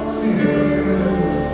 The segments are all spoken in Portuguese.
Se renda, Senhor Jesus.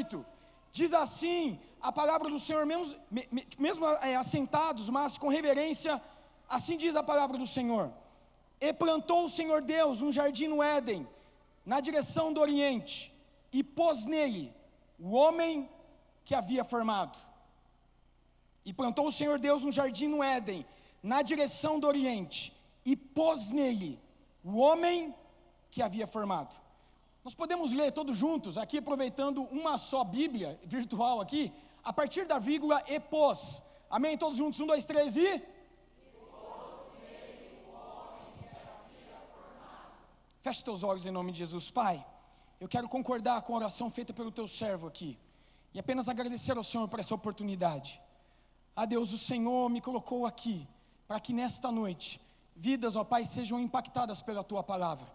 18, diz assim a palavra do Senhor, mesmo assentados, mas com reverência, assim diz a palavra do Senhor: e plantou o Senhor Deus um jardim no Éden, na direção do Oriente, e pôs nele o homem que havia formado. E plantou o Senhor Deus um jardim no Éden, na direção do Oriente, e pôs nele o homem que havia formado. Nós podemos ler todos juntos, aqui aproveitando uma só Bíblia virtual aqui, a partir da vírgula e pôs. Amém? Todos juntos, 1, 2, 3 e... Feche teus olhos em nome de Jesus. Pai, eu quero concordar com a oração feita pelo teu servo aqui, e apenas agradecer ao Senhor por essa oportunidade. Ah Deus, o Senhor me colocou aqui, para que nesta noite, vidas, ó Pai, sejam impactadas pela tua palavra.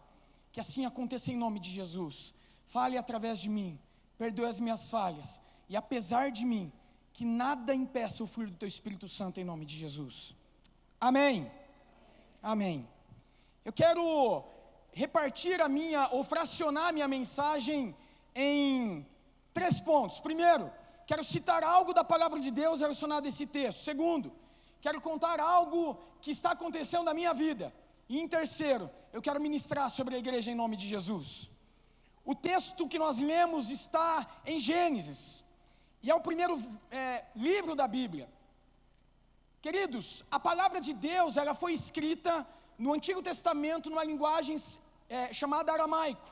Que assim aconteça em nome de Jesus. Fale através de mim, perdoe as minhas falhas, e apesar de mim, que nada impeça o fluir do teu Espírito Santo em nome de Jesus. Amém. Amém. Eu quero repartir ou fracionar a minha mensagem em 3 pontos. Primeiro, quero citar algo da palavra de Deus relacionado a esse texto. Segundo, quero contar algo que está acontecendo na minha vida. E em terceiro, eu quero ministrar sobre a igreja em nome de Jesus. O texto que nós lemos está em Gênesis, e é o primeiro livro da Bíblia. Queridos, a palavra de Deus, ela foi escrita no Antigo Testamento numa linguagem chamada aramaico.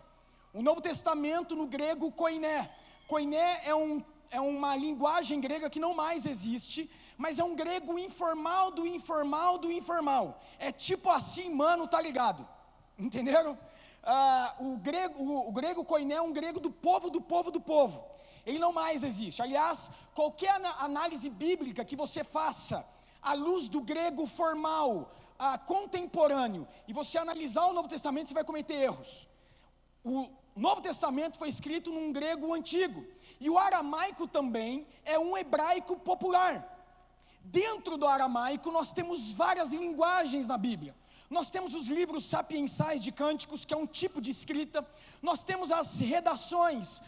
O Novo Testamento no grego koiné. Koiné é uma linguagem grega que não mais existe, mas é um grego informal do informal do informal. É tipo assim, mano, tá ligado? Entenderam? O grego koiné é um grego do povo do povo do povo. Ele não mais existe. Aliás, qualquer análise bíblica que você faça à luz do grego formal, contemporâneo, e você analisar o Novo Testamento, você vai cometer erros. O Novo Testamento foi escrito num grego antigo, e o aramaico também é um hebraico popular. Dentro do aramaico nós temos várias linguagens na Bíblia. Nós temos os livros sapiensais de cânticos, que é um tipo de escrita. Nós temos as redações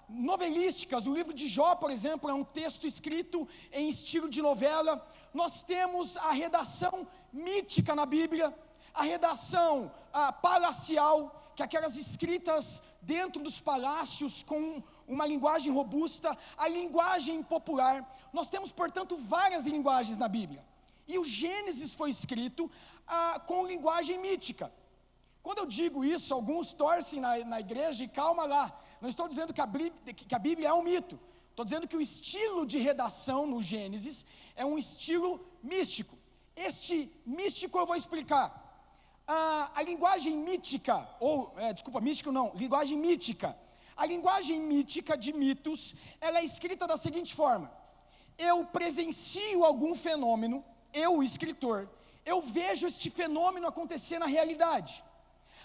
novelísticas. O livro de Jó, por exemplo, é um texto escrito em estilo de novela. Nós temos a redação mítica na Bíblia, a redação palacial, que é aquelas escritas dentro dos palácios com uma linguagem robusta, a linguagem popular. Nós temos, portanto, várias linguagens na Bíblia. E o Gênesis foi escrito com linguagem mítica. Quando eu digo isso, alguns torcem na igreja, e calma lá, não estou dizendo que a Bíblia é um mito. Estou dizendo que o estilo de redação no Gênesis é um estilo místico. Este místico eu vou explicar. A linguagem mítica, linguagem mítica. A linguagem mítica de mitos, ela é escrita da seguinte forma: eu presencio algum fenômeno, eu, o escritor, eu vejo este fenômeno acontecer na realidade.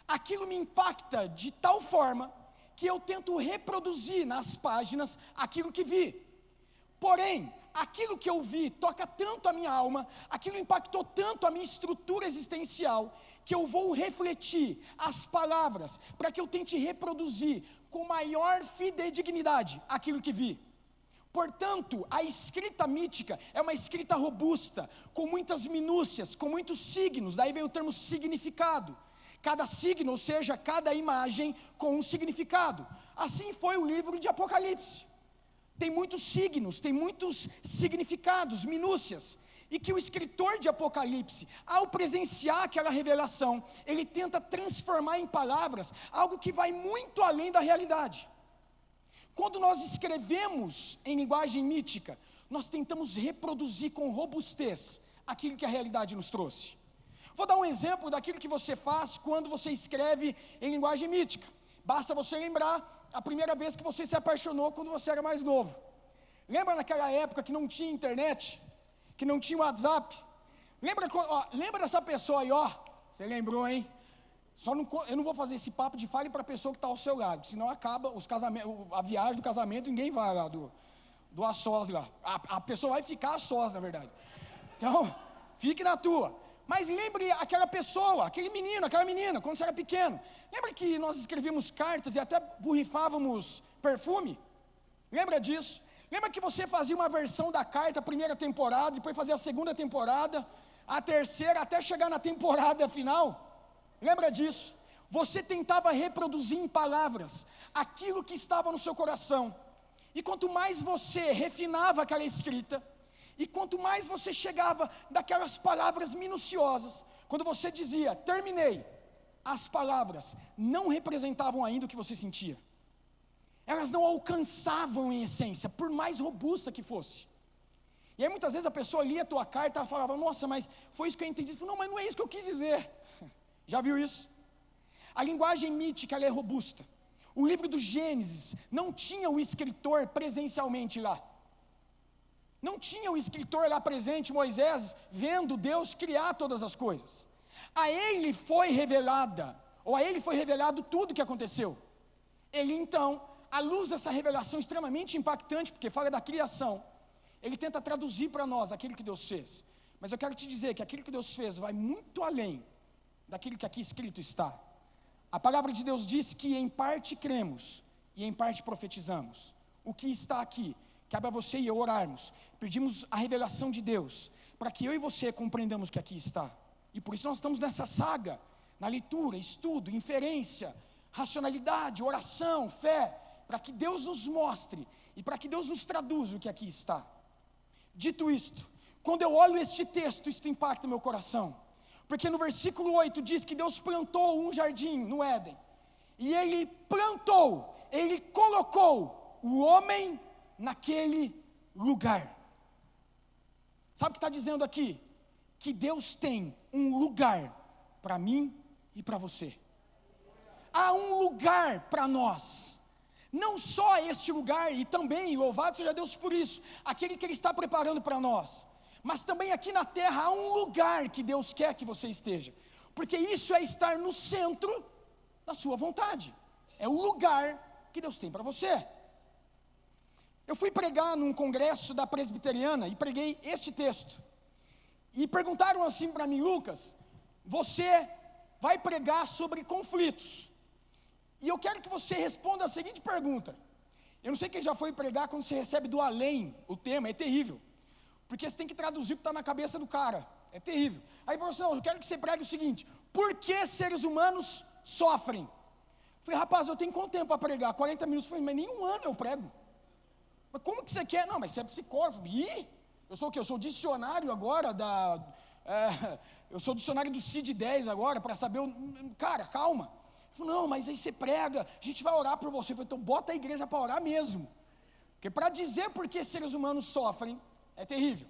Aquilo me impacta de tal forma que eu tento reproduzir nas páginas aquilo que vi. Porém, aquilo que eu vi toca tanto a minha alma, aquilo impactou tanto a minha estrutura existencial, que eu vou refletir as palavras para que eu tente reproduzir com maior fidedignidade aquilo que vi. Portanto, a escrita mítica é uma escrita robusta, com muitas minúcias, com muitos signos. Daí vem o termo significado. Cada signo, ou seja, cada imagem com um significado. Assim foi o livro de Apocalipse. Tem muitos signos, tem muitos significados, minúcias. E que o escritor de Apocalipse, ao presenciar aquela revelação, ele tenta transformar em palavras algo que vai muito além da realidade. Quando nós escrevemos em linguagem mítica, nós tentamos reproduzir com robustez aquilo que a realidade nos trouxe. Vou dar um exemplo daquilo que você faz quando você escreve em linguagem mítica. Basta você lembrar a primeira vez que você se apaixonou quando você era mais novo. Lembra naquela época que não tinha internet? Que não tinha WhatsApp? Lembra dessa pessoa aí, ó? Você lembrou, hein? Eu não vou fazer esse papo de fale para a pessoa que está ao seu lado, senão acaba a viagem do casamento, ninguém vai lá do a sós lá. A pessoa vai ficar a sós, na verdade. Então, fique na tua. Mas lembre aquela pessoa, aquele menino, aquela menina, quando você era pequeno. Lembra que nós escrevíamos cartas e até borrifávamos perfume? Lembra disso? Lembra que você fazia uma versão da carta, a primeira temporada, depois fazia a segunda temporada, a terceira, até chegar na temporada final? Lembra disso? Você tentava reproduzir em palavras aquilo que estava no seu coração. E quanto mais você refinava aquela escrita, e quanto mais você chegava daquelas palavras minuciosas, quando você dizia, terminei, as palavras não representavam ainda o que você sentia. Elas não alcançavam em essência, por mais robusta que fosse. E aí muitas vezes a pessoa lia a tua carta e falava, nossa, mas foi isso que eu entendi. Eu falei, não, mas não é isso que eu quis dizer. Já viu isso? A linguagem mítica, ela é robusta. O livro do Gênesis não tinha o escritor presencialmente lá. Não tinha o escritor lá presente, Moisés, vendo Deus criar todas as coisas. A ele foi revelada, ou a ele foi revelado tudo o que aconteceu. Ele então, à luz dessa revelação extremamente impactante, porque fala da criação, ele tenta traduzir para nós aquilo que Deus fez. Mas eu quero te dizer que aquilo que Deus fez vai muito além daquilo que aqui escrito está. A palavra de Deus diz que em parte cremos e em parte profetizamos. O que está aqui, cabe a você e eu orarmos, pedimos a revelação de Deus, para que eu e você compreendamos o que aqui está. E por isso nós estamos nessa saga, na leitura, estudo, inferência, racionalidade, oração, fé, para que Deus nos mostre e para que Deus nos traduza o que aqui está. Dito isto, quando eu olho este texto, isto impacta meu coração. Porque no versículo 8 diz que Deus plantou um jardim no Éden. E Ele plantou, Ele colocou o homem naquele lugar. Sabe o que está dizendo aqui? Que Deus tem um lugar para mim e para você. Há um lugar para nós. Não só este lugar, e também, louvado seja Deus por isso, aquele que Ele está preparando para nós. Mas também aqui na terra há um lugar que Deus quer que você esteja. Porque isso é estar no centro da sua vontade. É o lugar que Deus tem para você. Eu fui pregar num congresso da Presbiteriana e preguei este texto. E perguntaram assim para mim, Lucas, você vai pregar sobre conflitos. E eu quero que você responda a seguinte pergunta. Eu não sei quem já foi pregar quando você recebe do além o tema, é terrível. Porque você tem que traduzir o que está na cabeça do cara. É terrível. Aí você falou, eu quero que você pregue o seguinte, por que seres humanos sofrem? Eu falei, rapaz, eu tenho quanto tempo para pregar? 40 minutos. Eu falei, mas nem um ano eu prego. Mas como que você quer? Não, mas você é psicólogo. Ih, eu sou o quê? Eu sou dicionário agora eu sou dicionário do CID-10 agora, para saber cara, calma. Eu falei, não, mas aí você prega, a gente vai orar por você. Eu falei, então bota a igreja para orar mesmo. Porque para dizer por que seres humanos sofrem, é terrível.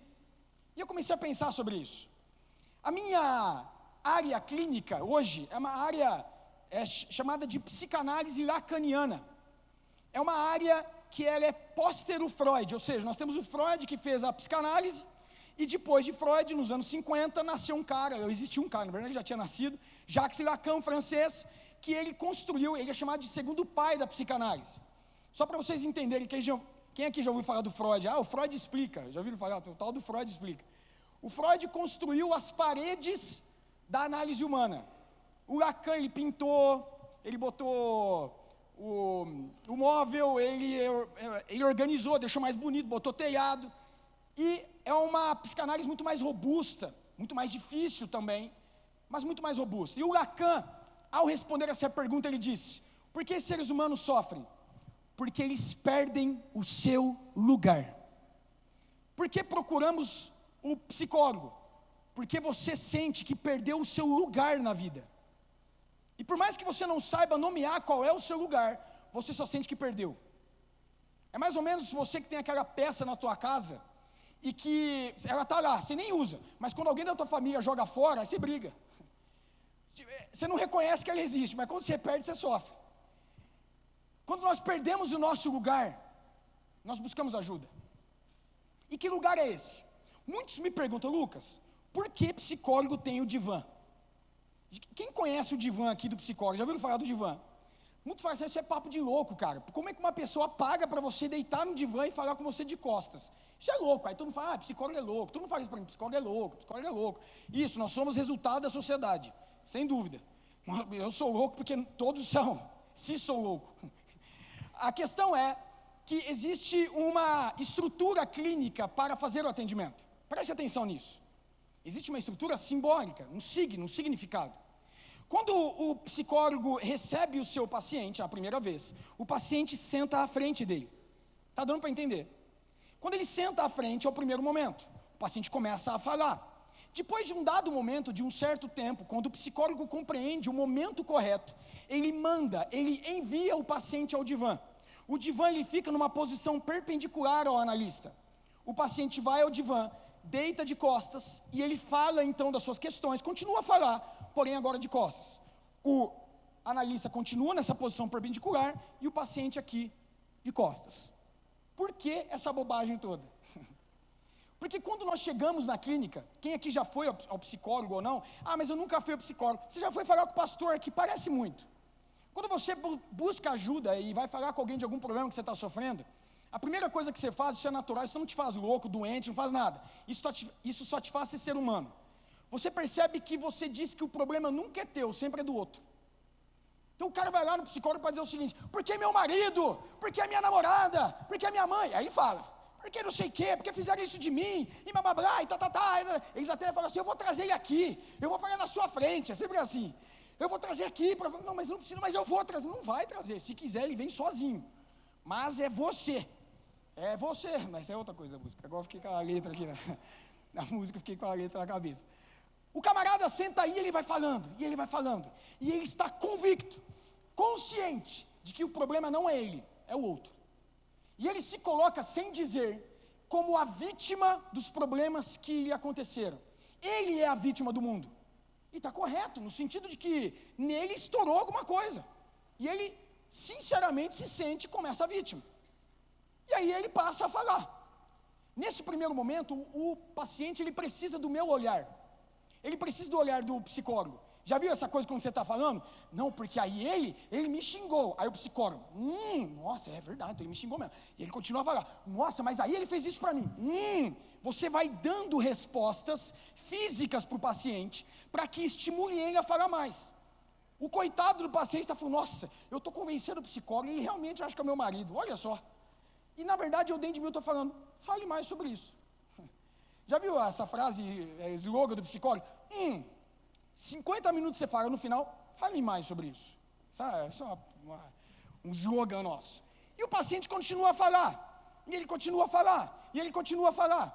E eu comecei a pensar sobre isso. A minha área clínica hoje é uma área chamada de psicanálise lacaniana. É uma área que ela é póstero Freud, ou seja, nós temos o Freud que fez a psicanálise, e depois de Freud, nos anos 50, nasceu um cara, existia um cara, na verdade já tinha nascido, Jacques Lacan, francês, que ele construiu, ele é chamado de segundo pai da psicanálise. Só para vocês entenderem, quem aqui já ouviu falar do Freud? O Freud explica, já ouviram falar? O tal do Freud explica. O Freud construiu as paredes da análise humana. O Lacan, ele pintou, ele botou o móvel, ele organizou, deixou mais bonito, botou telhado. E é uma psicanálise muito mais robusta, muito mais difícil também, mas muito mais robusta. E o Lacan, ao responder essa pergunta, ele disse, por que seres humanos sofrem? Porque eles perdem o seu lugar. Por que procuramos o psicólogo? Porque você sente que perdeu o seu lugar na vida. E por mais que você não saiba nomear qual é o seu lugar, você só sente que perdeu. É mais ou menos você que tem aquela peça na tua casa, e que ela está lá, você nem usa, mas quando alguém da tua família joga fora, aí você briga. Você não reconhece que ela existe, mas quando você perde, você sofre. Quando nós perdemos o nosso lugar, nós buscamos ajuda. E que lugar é esse? Muitos me perguntam, Lucas, por que psicólogo tem o divã? Quem conhece o divã aqui do psicólogo? Já ouviram falar do divã? Muitos falam assim, isso é papo de louco, cara. Como é que uma pessoa paga para você deitar no divã e falar com você de costas? Isso é louco. Aí todo mundo fala, psicólogo é louco. Todo mundo fala isso para mim, psicólogo é louco, psicólogo é louco. Isso, nós somos resultado da sociedade, sem dúvida. Eu sou louco porque todos são, se sou louco. A questão é que existe uma estrutura clínica para fazer o atendimento. Preste atenção nisso. Existe uma estrutura simbólica, um significado. Quando o psicólogo recebe o seu paciente a primeira vez, o paciente senta à frente dele. Está dando para entender? Quando ele senta à frente é o primeiro momento. O paciente começa a falar. Depois de um dado momento, de um certo tempo, quando o psicólogo compreende o momento correto, ele envia o paciente ao divã. O divã ele fica numa posição perpendicular ao analista. O paciente vai ao divã, deita de costas e ele fala então das suas questões, continua a falar, porém agora de costas. O analista continua nessa posição perpendicular e o paciente aqui de costas. Por que essa bobagem toda? Porque quando nós chegamos na clínica, quem aqui já foi ao psicólogo ou não? Ah, mas eu nunca fui ao psicólogo. Você já foi falar com o pastor, que parece muito. Quando você busca ajuda e vai falar com alguém de algum problema que você está sofrendo, a primeira coisa que você faz, isso é natural, isso não te faz louco, doente, não faz nada. Isso só te faz ser humano. Você percebe que você diz que o problema nunca é teu, sempre é do outro. Então o cara vai lá no psicólogo para dizer o seguinte: porque meu marido, porque a minha namorada, porque a minha mãe, aí fala. Porque não sei o quê, porque fizeram isso de mim, e blá blá blá, e tá. Eles até falam assim: eu vou trazer ele aqui, eu vou falar na sua frente, é sempre assim. Eu vou trazer aqui, não, mas não precisa, mas eu vou trazer. Não vai trazer, se quiser ele vem sozinho. Mas é você, mas é outra coisa da música. Agora eu fiquei com a letra aqui, na música eu fiquei com a letra na cabeça. O camarada senta aí, ele vai falando, e ele está convicto, consciente, de que o problema não é ele, é o outro. E ele se coloca, sem dizer, como a vítima dos problemas que lhe aconteceram. Ele é a vítima do mundo. E está correto, no sentido de que nele estourou alguma coisa. E ele, sinceramente, se sente como essa vítima. E aí ele passa a falar. Nesse primeiro momento, o paciente ele precisa do meu olhar. Ele precisa do olhar do psicólogo. Já viu essa coisa quando você está falando? Não, porque aí ele me xingou. Aí o psicólogo, nossa, é verdade, então ele me xingou mesmo. E ele continua a falar, nossa, mas aí ele fez isso para mim. Você vai dando respostas físicas para o paciente, para que estimule ele a falar mais. O coitado do paciente está falando, nossa, eu estou convencendo o psicólogo, ele realmente acha que é o meu marido, olha só. E na verdade eu dentro de mim estou falando, fale mais sobre isso. Já viu essa frase, slogan do psicólogo? 50 minutos você fala, no final, fale mais sobre isso. Sabe? Isso é um slogan nosso. E o paciente continua a falar, e ele continua a falar, e ele continua a falar.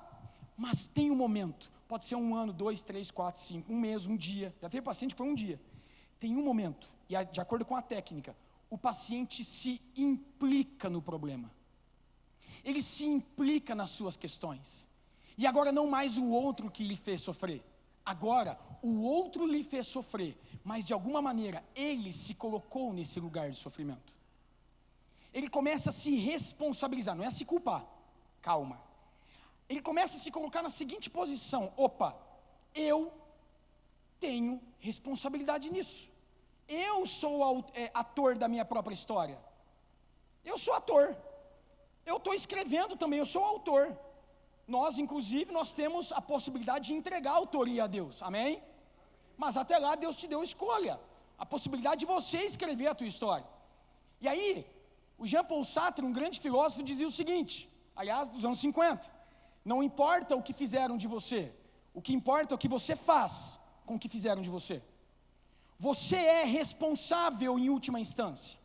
Mas tem um momento, pode ser 1 ano, 2, 3, 4, 5, 1 mês, 1 dia. Já teve paciente que foi 1 dia. Tem um momento, e de acordo com a técnica, o paciente se implica no problema. Ele se implica nas suas questões. E agora não mais o outro que lhe fez sofrer. Agora, o outro lhe fez sofrer, mas de alguma maneira, ele se colocou nesse lugar de sofrimento. Ele começa a se responsabilizar, não é a se culpar, calma. Ele começa a se colocar na seguinte posição: opa, eu tenho responsabilidade nisso. Eu sou ator da minha própria história. Eu sou ator. Eu estou escrevendo também, eu sou autor. Nós, inclusive, nós temos a possibilidade de entregar a autoria a Deus, amém? Mas até lá Deus te deu escolha, a possibilidade de você escrever a tua história. E aí, o Jean-Paul Sartre, um grande filósofo, dizia o seguinte, aliás, dos anos 50, não importa o que fizeram de você, o que importa é o que você faz com o que fizeram de você. Você é responsável em última instância.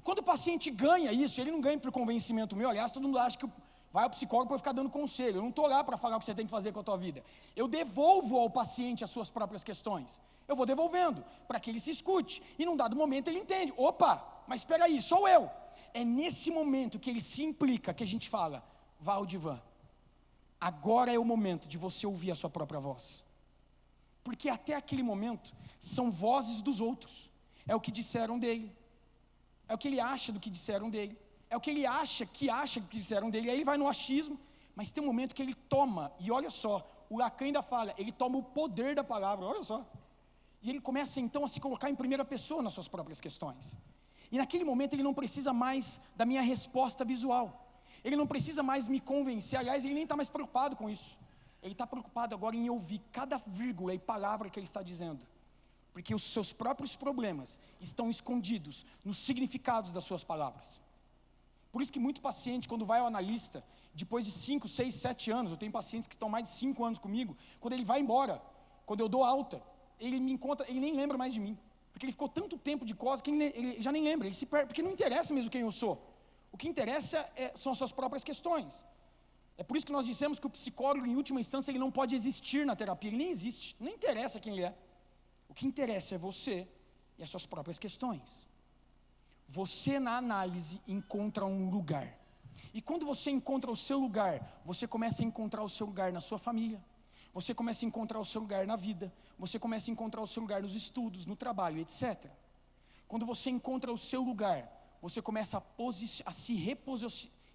Quando o paciente ganha isso, ele não ganha por convencimento meu, aliás, todo mundo acha que vai ao psicólogo para ficar dando conselho. Eu não estou lá para falar o que você tem que fazer com a tua vida. Eu devolvo ao paciente as suas próprias questões. Eu vou devolvendo, para que ele se escute. E num dado momento ele entende, opa, mas espera aí, sou eu. É nesse momento que ele se implica, que a gente fala, vá ao divã. Agora é o momento de você ouvir a sua própria voz. Porque até aquele momento, são vozes dos outros. É o que disseram dele. É o que ele acha do que disseram dele. É o que ele acha que disseram dele. Aí ele vai no achismo, mas tem um momento que ele toma, e olha só, o Lacan ainda fala, ele toma o poder da palavra, olha só. E ele começa então a se colocar em primeira pessoa nas suas próprias questões. E naquele momento ele não precisa mais da minha resposta visual. Ele não precisa mais me convencer, aliás, ele nem está mais preocupado com isso. Ele está preocupado agora em ouvir cada vírgula e palavra que ele está dizendo. Porque os seus próprios problemas estão escondidos nos significados das suas palavras. Por isso que muito paciente, quando vai ao analista, depois de 5, 6, 7 anos, eu tenho pacientes que estão mais de 5 anos comigo, quando ele vai embora, quando eu dou alta, ele me encontra, ele nem lembra mais de mim, porque ele ficou tanto tempo de costas que ele já nem lembra, ele se perde, porque não interessa mesmo quem eu sou, o que interessa são as suas próprias questões. É por isso que nós dissemos que o psicólogo, em última instância, ele não pode existir na terapia, ele nem existe, não interessa quem ele é, o que interessa é você e as suas próprias questões. Você na análise encontra um lugar, e quando você encontra o seu lugar, você começa a encontrar o seu lugar na sua família, você começa a encontrar o seu lugar na vida, você começa a encontrar o seu lugar nos estudos, no trabalho, etc. Quando você encontra o seu lugar, você começa a se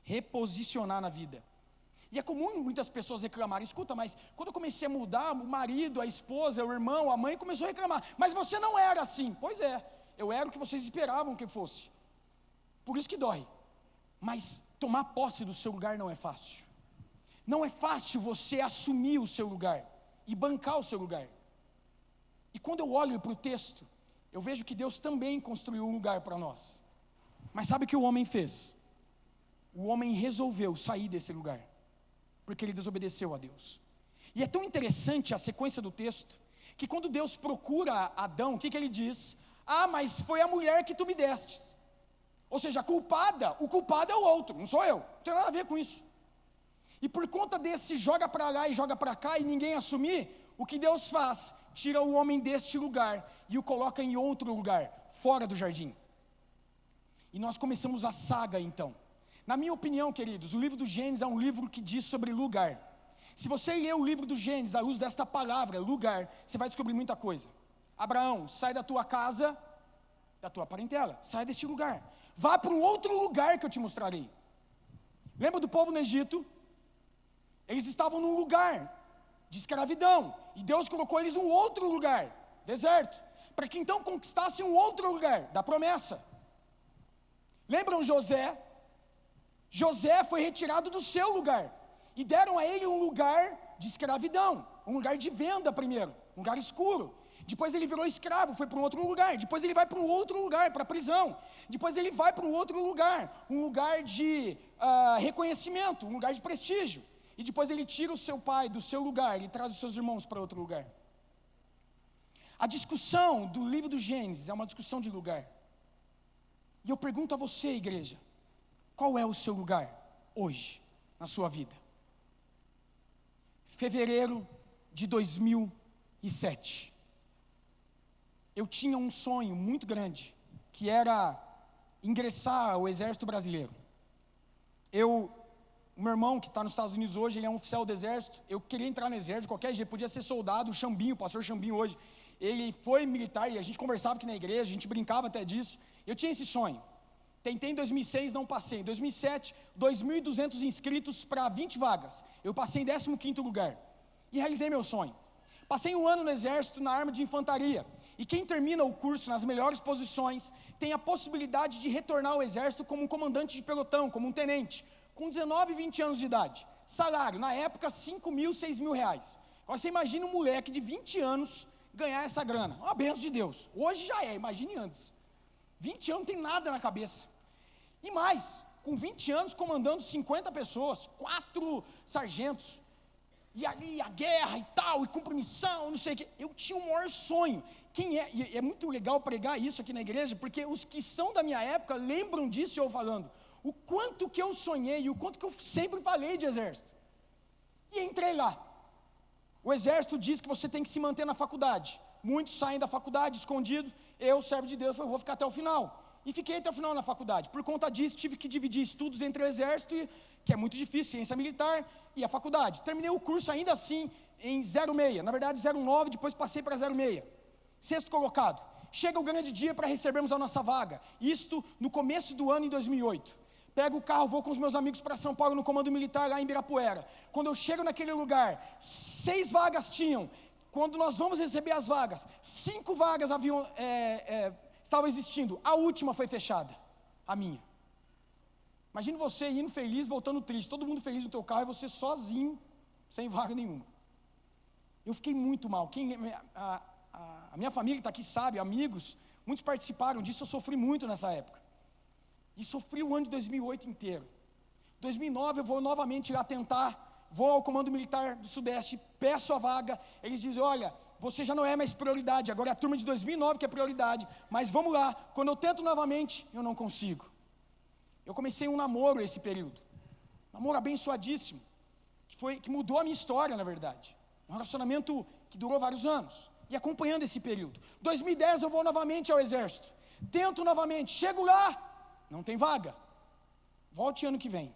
reposicionar na vida. E é comum muitas pessoas reclamarem, escuta, mas quando eu comecei a mudar, o marido, a esposa, o irmão, a mãe começou a reclamar, mas você não era assim. Pois é, eu era o que vocês esperavam que fosse, por isso que dói. Mas tomar posse do seu lugar não é fácil. Não é fácil você assumir o seu lugar e bancar o seu lugar. E quando eu olho para o texto, eu vejo que Deus também construiu um lugar para nós. Mas sabe o que o homem fez? O homem resolveu sair desse lugar, porque ele desobedeceu a Deus. E é tão interessante a sequência do texto, que quando Deus procura Adão, o que ele diz? Ah, mas foi a mulher que tu me destes. Ou seja, o culpado é o outro, não sou eu, não tem nada a ver com isso. E por conta desse joga para lá e joga para cá e ninguém assumir, o que Deus faz? Tira o homem deste lugar e o coloca em outro lugar, fora do jardim. E nós começamos a saga então. Na minha opinião, queridos, o livro do Gênesis é um livro que diz sobre lugar. Se você ler o livro do Gênesis à luz desta palavra, lugar, você vai descobrir muita coisa. Abraão, sai da tua casa, da tua parentela, sai deste lugar. Vá para um outro lugar que eu te mostrarei. Lembra do povo no Egito? Eles estavam num lugar de escravidão, e Deus colocou eles num outro lugar, deserto, para que então conquistassem um outro lugar, da promessa. Lembram José? José foi retirado do seu lugar, e deram a ele um lugar de escravidão, um lugar de venda primeiro, um lugar escuro. Depois ele virou escravo, foi para um outro lugar. Depois ele vai para um outro lugar, para a prisão. Depois ele vai para um outro lugar, um lugar de reconhecimento, um lugar de prestígio. E depois ele tira o seu pai do seu lugar, ele traz os seus irmãos para outro lugar. A discussão do livro do Gênesis é uma discussão de lugar. E eu pergunto a você, igreja, qual é o seu lugar hoje, na sua vida? Fevereiro de 2007. Eu tinha um sonho muito grande, que era ingressar ao Exército Brasileiro. O meu irmão, que está nos Estados Unidos hoje, ele é um oficial do Exército. Eu queria entrar no Exército de qualquer jeito, podia ser soldado. O Xambinho, o pastor Xambinho hoje, ele foi militar e a gente conversava aqui na igreja, a gente brincava até disso. Eu tinha esse sonho. Tentei em 2006, não passei. Em 2007, 2.200 inscritos para 20 vagas. Eu passei em 15º lugar e realizei meu sonho. Passei um ano no Exército, na arma de infantaria. E quem termina o curso nas melhores posições tem a possibilidade de retornar ao Exército como um comandante de pelotão, como um tenente, com 19, 20 anos de idade. Salário, na época, 5 mil, 6 mil reais. Agora você imagina um moleque de 20 anos ganhar essa grana. Uma bênção de Deus. Hoje já é, imagine antes. 20 anos não tem nada na cabeça. E mais, com 20 anos comandando 50 pessoas, 4 sargentos, e ali a guerra e tal, e compromisso, não sei o quê. Eu tinha o maior sonho. E é muito legal pregar isso aqui na igreja, porque os que são da minha época lembram disso eu falando. O quanto que eu sonhei, e o quanto que eu sempre falei de exército. E entrei lá. O exército diz que você tem que se manter na faculdade. Muitos saem da faculdade escondidos. Eu, servo de Deus, falei, vou ficar até o final. E fiquei até o final na faculdade. Por conta disso, tive que dividir estudos entre o exército, que é muito difícil, ciência militar, e a faculdade. Terminei o curso ainda assim em 06, na verdade 09, depois passei para 06. Sexto colocado. Chega o grande dia para recebermos a nossa vaga. Isto no começo do ano, em 2008. Pego o carro, vou com os meus amigos para São Paulo, no comando militar lá em Ibirapuera. Quando eu chego naquele lugar, 6 vagas tinham. Quando nós vamos receber as vagas, 5 vagas estavam existindo. A última foi fechada, a minha. Imagine você indo feliz, voltando triste. Todo mundo feliz no teu carro e você sozinho, sem vaga nenhuma. Eu fiquei muito mal. A minha família que está aqui sabe, amigos, muitos participaram disso, eu sofri muito nessa época. E sofri o ano de 2008 inteiro. 2009 eu vou novamente lá tentar, vou ao Comando Militar do Sudeste, peço a vaga, eles dizem, olha, você já não é mais prioridade, agora é a turma de 2009 que é prioridade, mas vamos lá, quando eu tento novamente, eu não consigo. Eu comecei um namoro esse período, namoro abençoadíssimo, que mudou a minha história, na verdade, um relacionamento que durou vários anos, e acompanhando esse período. 2010 eu vou novamente ao Exército, tento novamente, chego lá, não tem vaga, volte ano que vem.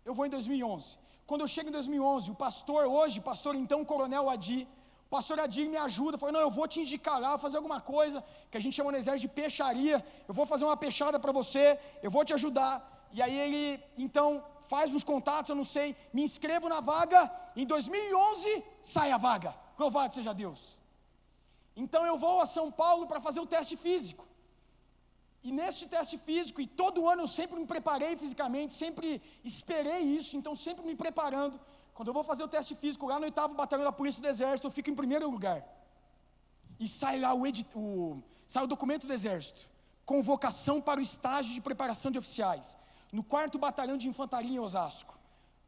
Eu vou em 2011, quando eu chego em 2011, o pastor então, Coronel Adi, o pastor Adi me ajuda, falou, não, eu vou te indicar lá, fazer alguma coisa, que a gente chama no Exército de peixaria, eu vou fazer uma peixada para você, eu vou te ajudar. E aí ele, então, faz uns contatos, eu não sei, me inscrevo na vaga, em 2011, sai a vaga, louvado seja Deus. Então eu vou a São Paulo para fazer o teste físico, e nesse teste físico, e todo ano eu sempre me preparei fisicamente, sempre esperei isso, então sempre me preparando. Quando eu vou fazer o teste físico lá no 8º Batalhão da Polícia do Exército, eu fico em primeiro lugar. E sai lá sai o documento do Exército, convocação para o estágio de preparação de oficiais, no 4º Batalhão de Infantaria em Osasco.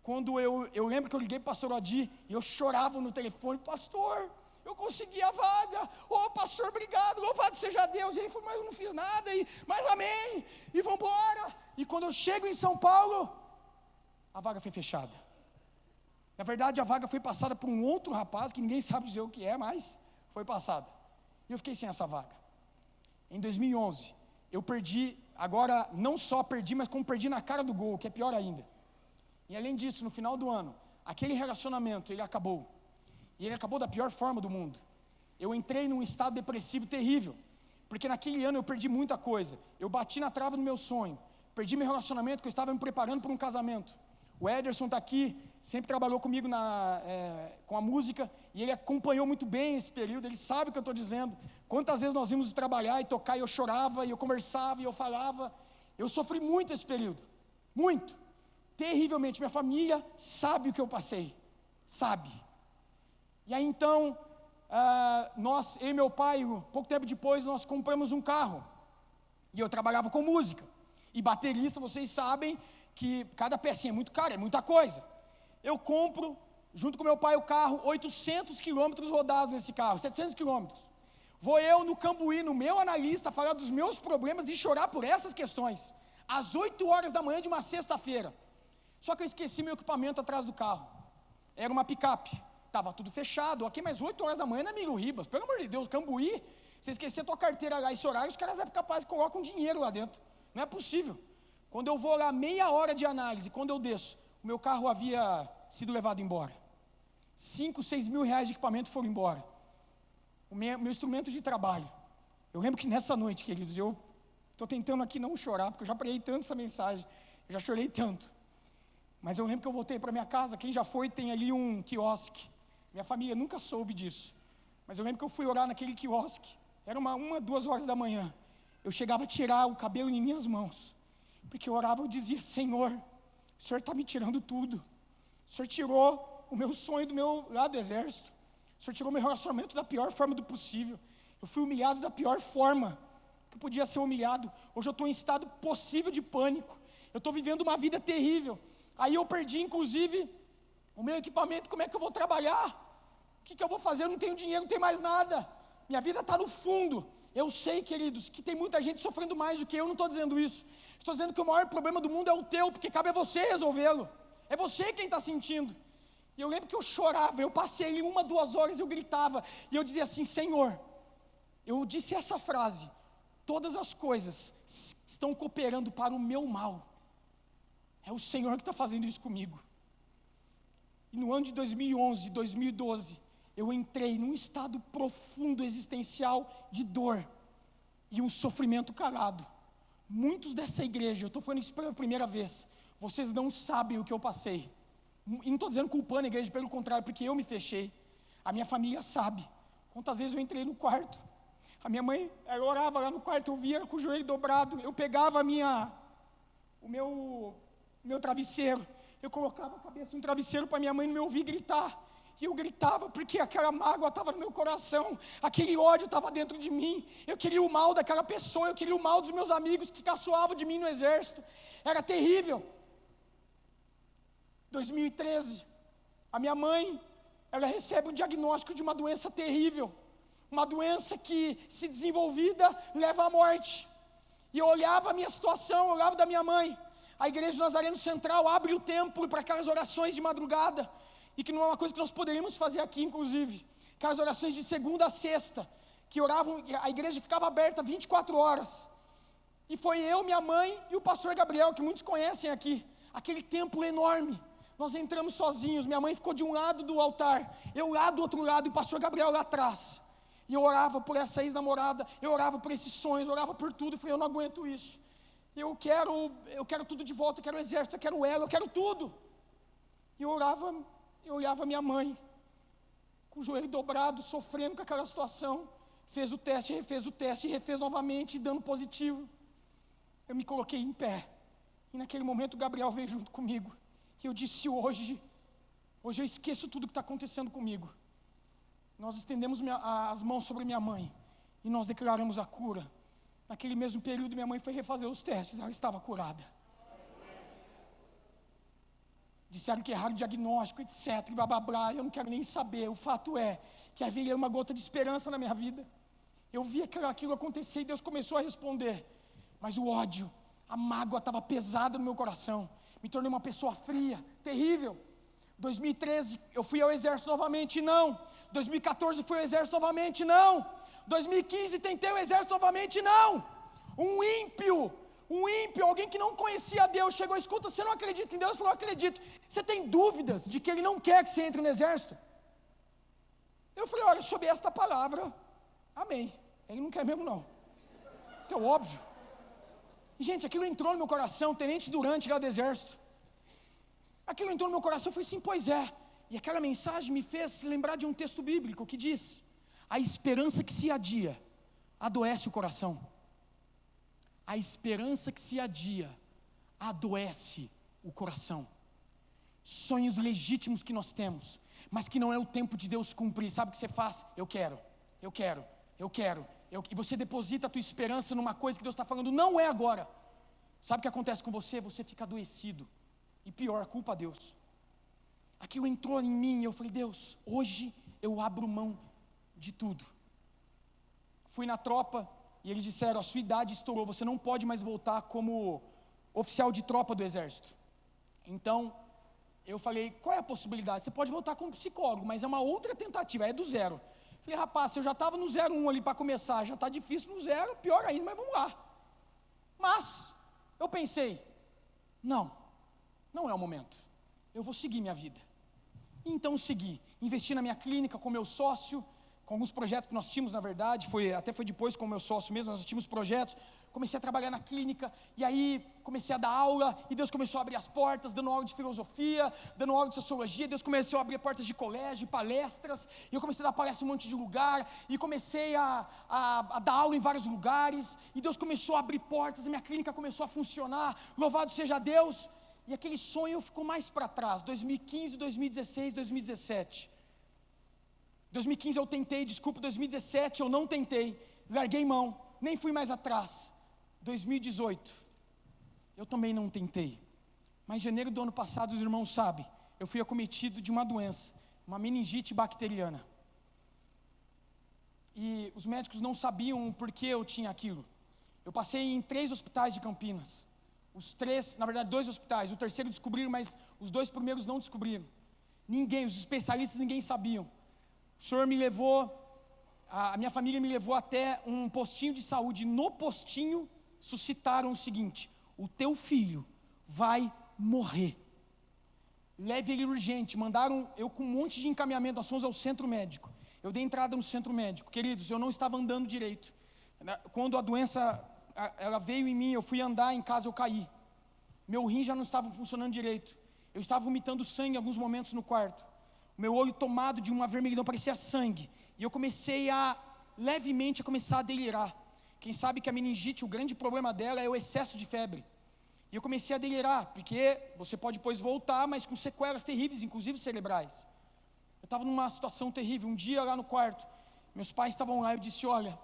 Quando eu lembro que eu liguei para o pastor Adi, e eu chorava no telefone, pastor, eu consegui a vaga, pastor, obrigado, louvado seja Deus. E ele falou, mas eu não fiz nada, mas amém, e vamos embora. E quando eu chego em São Paulo, a vaga foi fechada. Na verdade, a vaga foi passada por um outro rapaz, que ninguém sabe dizer o que é, mas foi passada. E eu fiquei sem essa vaga. Em 2011, eu perdi, agora não só perdi, mas como perdi na cara do gol, que é pior ainda. E além disso, no final do ano, aquele relacionamento, ele acabou. E ele acabou da pior forma do mundo. Eu entrei num estado depressivo terrível, porque naquele ano eu perdi muita coisa. Eu bati na trava do meu sonho, perdi meu relacionamento, que eu estava me preparando para um casamento. O Ederson está aqui, sempre trabalhou comigo com a música, e ele acompanhou muito bem esse período, ele sabe o que eu estou dizendo. Quantas vezes nós íamos trabalhar e tocar, e eu chorava, e eu conversava, e eu falava. Eu sofri muito esse período, muito, terrivelmente. Minha família sabe o que eu passei, sabe. E aí então, eu e meu pai, pouco tempo depois, nós compramos um carro, e eu trabalhava com música, e baterista, vocês sabem, que cada pecinha é muito cara, é muita coisa. Eu compro, junto com meu pai, o carro, 800 quilômetros rodados nesse carro, 700 quilômetros. Vou eu no Cambuí, no meu analista, falar dos meus problemas e chorar por essas questões, às 8 horas da manhã de uma sexta-feira. Só que eu esqueci meu equipamento atrás do carro, era uma picape, estava tudo fechado, ok, mas 8 horas da manhã na Miro Ribas, pelo amor de Deus, Cambuí, você esquecer a tua carteira lá, esse horário, os caras é capaz que colocam dinheiro lá dentro, não é possível. Quando eu vou lá, meia hora de análise, quando eu desço, o meu carro havia sido levado embora. 5, 6 mil reais de equipamento foram embora. O meu instrumento de trabalho. Eu lembro que nessa noite, queridos, eu estou tentando aqui não chorar, porque eu já preguei tanto essa mensagem, eu já chorei tanto. Mas eu lembro que eu voltei para minha casa, quem já foi tem ali um quiosque. Minha família nunca soube disso. Mas eu lembro que eu fui orar naquele quiosque. Era 1, 2 horas da manhã. Eu chegava a tirar o cabelo em minhas mãos. Porque eu orava, eu dizia, Senhor, o Senhor está me tirando tudo. O Senhor tirou o meu sonho do meu lado do exército. O Senhor tirou meu relacionamento da pior forma do possível. Eu fui humilhado da pior forma que eu podia ser humilhado. Hoje eu estou em estado possível de pânico. Eu estou vivendo uma vida terrível. Aí eu perdi, inclusive, o meu equipamento. Como é que eu vou trabalhar? O que eu vou fazer? Eu não tenho dinheiro, não tenho mais nada. Minha vida está no fundo. Eu sei, queridos, que tem muita gente sofrendo mais do que eu, não estou dizendo isso. Estou dizendo que o maior problema do mundo é o teu, porque cabe a você resolvê-lo. É você quem está sentindo. E eu lembro que eu chorava, eu passei ali 1, 2 horas, eu gritava, e eu dizia assim, Senhor, eu disse essa frase, todas as coisas estão cooperando para o meu mal. É o Senhor que está fazendo isso comigo. E no ano de 2011, 2012, eu entrei num estado profundo existencial de dor e um sofrimento calado. Muitos dessa igreja, eu estou falando isso pela primeira vez, vocês não sabem o que eu passei. E não estou dizendo culpando a igreja, pelo contrário, porque eu me fechei. A minha família sabe. Quantas vezes eu entrei no quarto, a minha mãe, ela orava lá no quarto, eu via ela com o joelho dobrado, eu pegava o meu travesseiro, eu colocava a cabeça no travesseiro para minha mãe não me ouvir gritar. e eu gritava, porque aquela mágoa estava no meu coração, aquele ódio estava dentro de mim, eu queria o mal daquela pessoa, eu queria o mal dos meus amigos que caçoavam de mim no exército, era terrível. 2013, a minha mãe, ela recebe um diagnóstico de uma doença terrível, uma doença que, se desenvolvida, leva à morte. E eu olhava a minha situação, eu olhava da minha mãe. A igreja do Nazareno Central abre o templo para aquelas orações de madrugada, e que não é uma coisa que nós poderíamos fazer aqui, inclusive, aquelas orações de segunda a sexta, que oravam, a igreja ficava aberta 24 horas, e foi eu, minha mãe e o pastor Gabriel, que muitos conhecem aqui, aquele templo enorme. Nós entramos sozinhos, minha mãe ficou de um lado do altar, eu lá do outro lado, e o pastor Gabriel lá atrás, e eu orava por essa ex-namorada, eu orava por esses sonhos, eu orava por tudo, e falei, eu não aguento isso, eu quero tudo de volta, eu quero o exército, eu quero ela, eu quero tudo. E eu olhava minha mãe, com o joelho dobrado, sofrendo com aquela situação, fez o teste, e refez novamente, dando positivo. Eu me coloquei em pé, e naquele momento o Gabriel veio junto comigo, e eu disse, hoje eu esqueço tudo que está acontecendo comigo. Nós estendemos as mãos sobre minha mãe, e nós declaramos a cura. Naquele mesmo período, minha mãe foi refazer os testes, ela estava curada. Disseram que erraram o diagnóstico, etc, blá, blá, blá, eu não quero nem saber. O fato é que havia uma gota de esperança na minha vida. Eu vi aquilo acontecer e Deus começou a responder. Mas o ódio, a mágoa estava pesada no meu coração. Me tornei uma pessoa fria, terrível. 2013, eu fui ao exército novamente, não. 2014, fui ao exército novamente, não. 2015, tentei o exército novamente, não. Um ímpio, alguém que não conhecia Deus, chegou, escuta, você não acredita em Deus? Eu falei, acredito. Você tem dúvidas de que Ele não quer que você entre no exército? Eu falei, olha, sob esta palavra, amém. Ele não quer mesmo não, que é óbvio. E, gente, aquilo entrou no meu coração, tenente Durante lá do exército. Aquilo entrou no meu coração, eu falei assim, pois é. E aquela mensagem me fez lembrar de um texto bíblico que diz, a esperança que se adia, adoece o coração. A esperança que se adia, adoece o coração. Sonhos legítimos que nós temos, mas que não é o tempo de Deus cumprir. Sabe o que você faz? Eu quero. E você deposita a tua esperança numa coisa que Deus está falando, não é agora. Sabe o que acontece com você? Você fica adoecido. E pior, culpa a Deus. Aquilo entrou em mim e eu falei, Deus, hoje eu abro mão de tudo. Fui na tropa e eles disseram, a sua idade estourou, você não pode mais voltar como oficial de tropa do exército. Então, eu falei, qual é a possibilidade? Você pode voltar como psicólogo, mas é uma outra tentativa, é do zero. Falei, rapaz, eu já estava no 01 ali para começar, já está difícil no zero, pior ainda, mas vamos lá. Mas, eu pensei, não é o momento, eu vou seguir minha vida. Então segui, investi na minha clínica com meu sócio, com alguns projetos que nós tínhamos, na verdade, até foi depois com o meu sócio mesmo, nós tínhamos projetos, comecei a trabalhar na clínica, e aí comecei a dar aula, e Deus começou a abrir as portas, dando aula de filosofia, dando aula de sociologia, Deus começou a abrir portas de colégio, palestras, e eu comecei a dar palestra em um monte de lugar, e comecei a dar aula em vários lugares, e Deus começou a abrir portas, a minha clínica começou a funcionar, louvado seja Deus, e aquele sonho ficou mais para trás, 2015, 2016, 2017, 2015 eu tentei, 2017 eu não tentei, larguei mão, nem fui mais atrás. 2018, eu também não tentei. Mas em janeiro do ano passado, os irmãos sabem, eu fui acometido de uma doença, uma meningite bacteriana. E os médicos não sabiam por que eu tinha aquilo. Eu passei em 3 hospitais de Campinas. Os 3, na verdade 2 hospitais, o terceiro descobriram, mas os 2 primeiros não descobriram. Ninguém, os especialistas, ninguém sabiam. O senhor me levou, a minha família me levou até um postinho de saúde. No postinho, suscitaram o seguinte: o teu filho vai morrer. Leve ele urgente. Mandaram eu com um monte de encaminhamento. Nós fomos ao centro médico. Eu dei entrada no centro médico. Queridos, eu não estava andando direito. Quando a doença ela veio em mim, eu fui andar em casa, eu caí. Meu rim já não estava funcionando direito. Eu estava vomitando sangue em alguns momentos no quarto. Meu olho tomado de uma vermelhidão, parecia sangue. E eu comecei levemente a começar a delirar. Quem sabe que a meningite, o grande problema dela é o excesso de febre. E eu comecei a delirar, porque você pode depois voltar, mas com sequelas terríveis, inclusive cerebrais. Eu estava numa situação terrível. Um dia lá no quarto, meus pais estavam lá, eu disse, olha,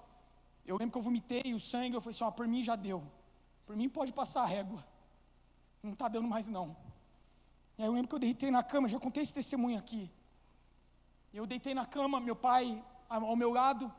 eu lembro que eu vomitei o sangue, eu falei assim, por mim já deu, por mim pode passar a régua, não está dando mais não. E aí eu lembro que eu deitei na cama, já contei esse testemunho aqui, eu deitei na cama, meu pai ao meu lado,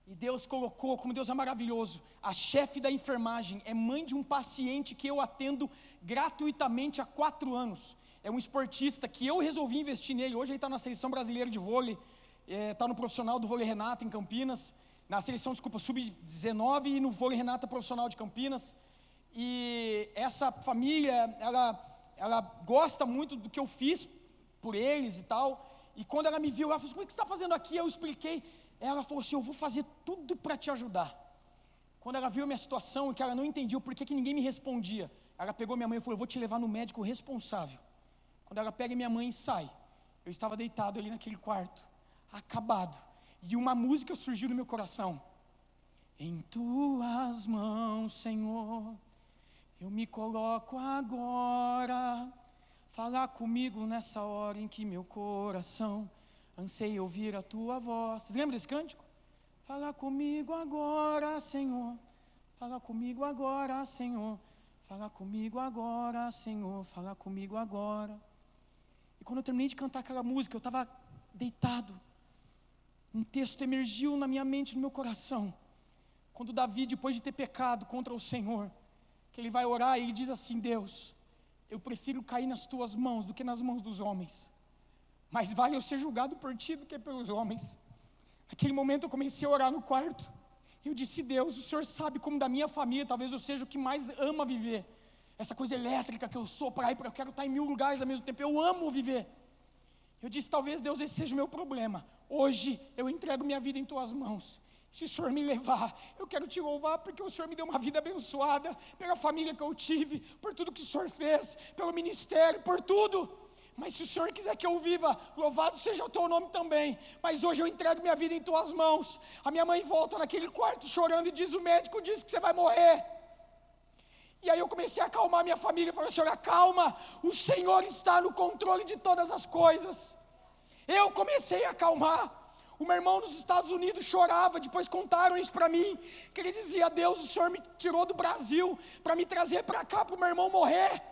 e Deus colocou, como Deus é maravilhoso, a chefe da enfermagem é mãe de um paciente que eu atendo gratuitamente há 4 anos, é um esportista que eu resolvi investir nele, hoje ele está na seleção brasileira de vôlei, está no profissional do vôlei Renata em Campinas, na seleção, sub-19 e no vôlei Renata profissional de Campinas, e essa família, ela gosta muito do que eu fiz por eles e tal, e quando ela me viu, ela falou assim, o que você está fazendo aqui? Eu expliquei, ela falou assim, eu vou fazer tudo para te ajudar. Quando ela viu a minha situação, que ela não entendia o porquê que ninguém me respondia, ela pegou minha mãe e falou, eu vou te levar no médico responsável. Quando ela pega minha mãe e sai, eu estava deitado ali naquele quarto, acabado, e uma música surgiu no meu coração, em tuas mãos, Senhor, eu me coloco agora, fala comigo nessa hora em que meu coração anseia ouvir a tua voz. Vocês lembram desse cântico? Fala comigo agora, Senhor, fala comigo agora, Senhor, fala comigo agora, Senhor, fala comigo agora. E quando eu terminei de cantar aquela música, eu estava deitado, um texto emergiu na minha mente, no meu coração, quando Davi, depois de ter pecado contra o Senhor, que ele vai orar e ele diz assim, Deus, eu prefiro cair nas tuas mãos do que nas mãos dos homens, mas vale eu ser julgado por ti do que pelos homens. Naquele momento eu comecei a orar no quarto, e eu disse, Deus, o Senhor sabe como da minha família, talvez eu seja o que mais ama viver, essa coisa elétrica que eu sou, eu quero estar em 1000 lugares ao mesmo tempo, eu amo viver. Eu disse, talvez Deus, esse seja o meu problema, hoje eu entrego minha vida em tuas mãos, se o Senhor me levar, eu quero te louvar, porque o Senhor me deu uma vida abençoada, pela família que eu tive, por tudo que o Senhor fez, pelo ministério, por tudo, mas se o Senhor quiser que eu viva, louvado seja o teu nome também, mas hoje eu entrego minha vida em tuas mãos. A minha mãe volta naquele quarto chorando e diz, o médico disse que você vai morrer. E aí eu comecei a acalmar minha família, falei, Senhor, calma, o Senhor está no controle de todas as coisas. Eu comecei a acalmar. O meu irmão nos Estados Unidos chorava, depois contaram isso para mim, que ele dizia, Deus, o Senhor me tirou do Brasil, para me trazer para cá, para o meu irmão morrer.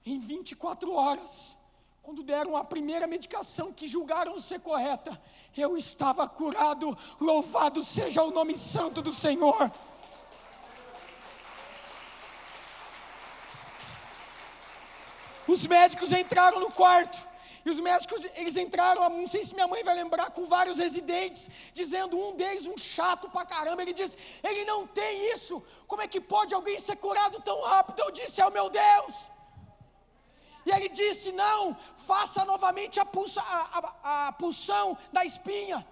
Em 24 horas, quando deram a primeira medicação que julgaram ser correta, eu estava curado, louvado seja o nome santo do Senhor. Os médicos entraram no quarto, e os médicos, eles entraram, não sei se minha mãe vai lembrar, com vários residentes, dizendo, um deles, um chato pra caramba, ele disse, ele não tem isso, como é que pode alguém ser curado tão rápido? Eu disse, é o meu Deus. E ele disse, não, faça novamente a punção da espinha,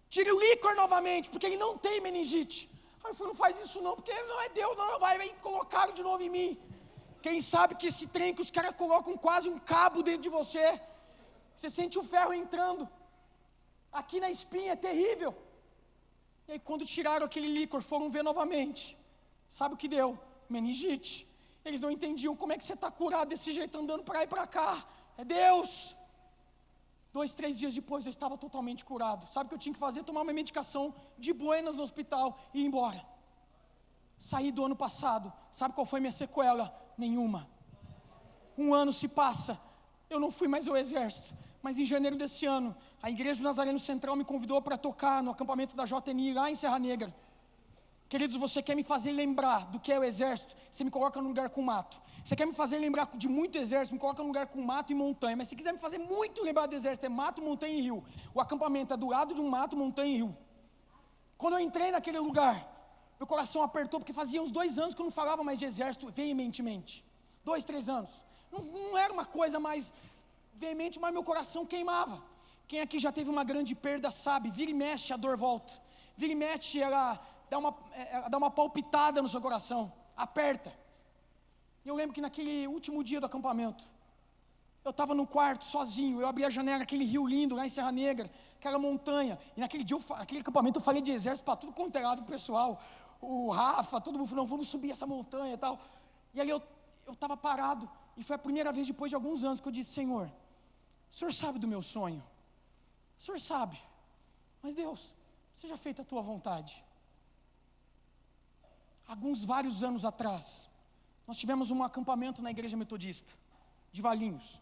tire o líquor novamente, porque ele não tem meningite. Aí eu falei, não faz isso não, porque não é Deus, não vai colocar de novo em mim. Quem sabe que esse trem que os caras colocam quase um cabo dentro de você, você sente o ferro entrando, aqui na espinha, é terrível. E aí quando tiraram aquele líquor, foram ver novamente, sabe o que deu? Meningite. Eles não entendiam como é que você está curado desse jeito, andando para lá e para cá, é Deus. 2, 3 dias depois eu estava totalmente curado. Sabe o que eu tinha que fazer? Tomar uma medicação de buenas no hospital e ir embora. Saí do ano passado, sabe qual foi minha sequela? Nenhuma. 1 ano se passa, eu não fui mais ao exército, mas em janeiro desse ano, a igreja do Nazareno Central me convidou para tocar no acampamento da JNI, lá em Serra Negra. Queridos, você quer me fazer lembrar do que é o exército, você me coloca num lugar com mato. Você quer me fazer lembrar de muito exército, me coloca num lugar com mato e montanha. Mas se quiser me fazer muito lembrar do exército, é mato, montanha e rio. O acampamento é do lado de um mato, montanha e rio. Quando eu entrei naquele lugar, meu coração apertou, porque fazia uns 2 anos que eu não falava mais de exército veementemente. 2, 3 anos. Não era uma coisa mais veemente, mas meu coração queimava. Quem aqui já teve uma grande perda sabe, vira e mexe a dor volta. Vira e mexe, ela dá uma palpitada no seu coração, aperta. E eu lembro que naquele último dia do acampamento, eu estava no quarto sozinho, eu abri a janela, aquele rio lindo lá em Serra Negra, aquela montanha, e naquele dia, aquele acampamento eu falei de exército para tudo quanto é lado pro pessoal, o Rafa, todo mundo falou, não, vamos subir essa montanha e tal. E aí eu estava parado, e foi a primeira vez depois de alguns anos que eu disse, Senhor, o Senhor sabe do meu sonho, o Senhor sabe, mas Deus, seja feita a tua vontade. Vários anos atrás, nós tivemos um acampamento na igreja metodista, de Valinhos.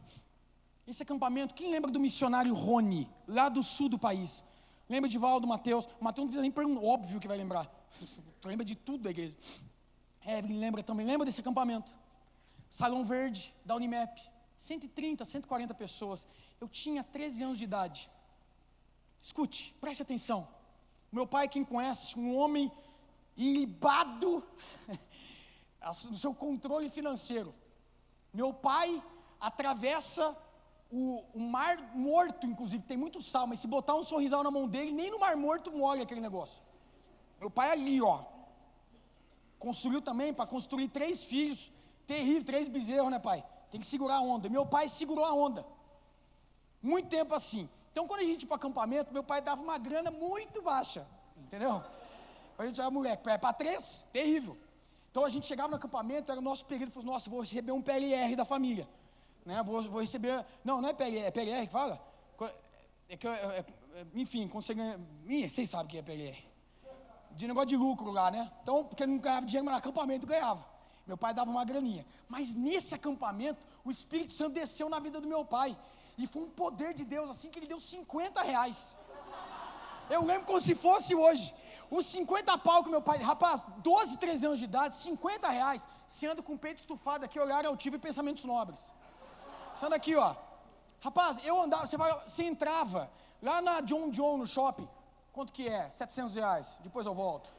Esse acampamento, quem lembra do missionário Rony, lá do sul do país? Lembra de Valdo, Mateus? O Mateus não precisa nem perguntar, óbvio que vai lembrar. Tu lembra de tudo da igreja. Evelyn lembra também, lembra desse acampamento? Salão Verde, da Unimap, 130, 140 pessoas. Eu tinha 13 anos de idade. Escute, preste atenção. Meu pai, quem conhece, um homem ilibado no seu controle financeiro. Meu pai atravessa o Mar Morto, inclusive, tem muito sal, mas se botar um sorrisal na mão dele, nem no Mar Morto molha aquele negócio. Meu pai ali, construiu também, para construir 3 filhos, terrível, 3 bezerros, né, pai? Tem que segurar a onda. Meu pai segurou a onda, muito tempo assim. Então, quando a gente ia para o acampamento, meu pai dava uma grana muito baixa, entendeu? A gente era moleque, para 3, terrível. Então, a gente chegava no acampamento, era o nosso período, falou, nossa, vou receber um PLR da família. Né, vou receber, não é PLR, é PLR que fala? Enfim, quando você ganha, vocês sabem o que é PLR. De negócio de lucro lá, né? Então, porque ele não ganhava dinheiro, mas no acampamento ganhava. Meu pai dava uma graninha. Mas nesse acampamento, o Espírito Santo desceu na vida do meu pai. E foi um poder de Deus, assim que ele deu R$50. Eu lembro como se fosse hoje. Os 50 pau que meu pai, rapaz, 12, 13 anos de idade, R$50, você anda com o peito estufado aqui, olhar altivo e pensamentos nobres. Você anda aqui, rapaz, eu andava, você entrava lá na John no shopping, quanto que é? R$700, depois eu volto.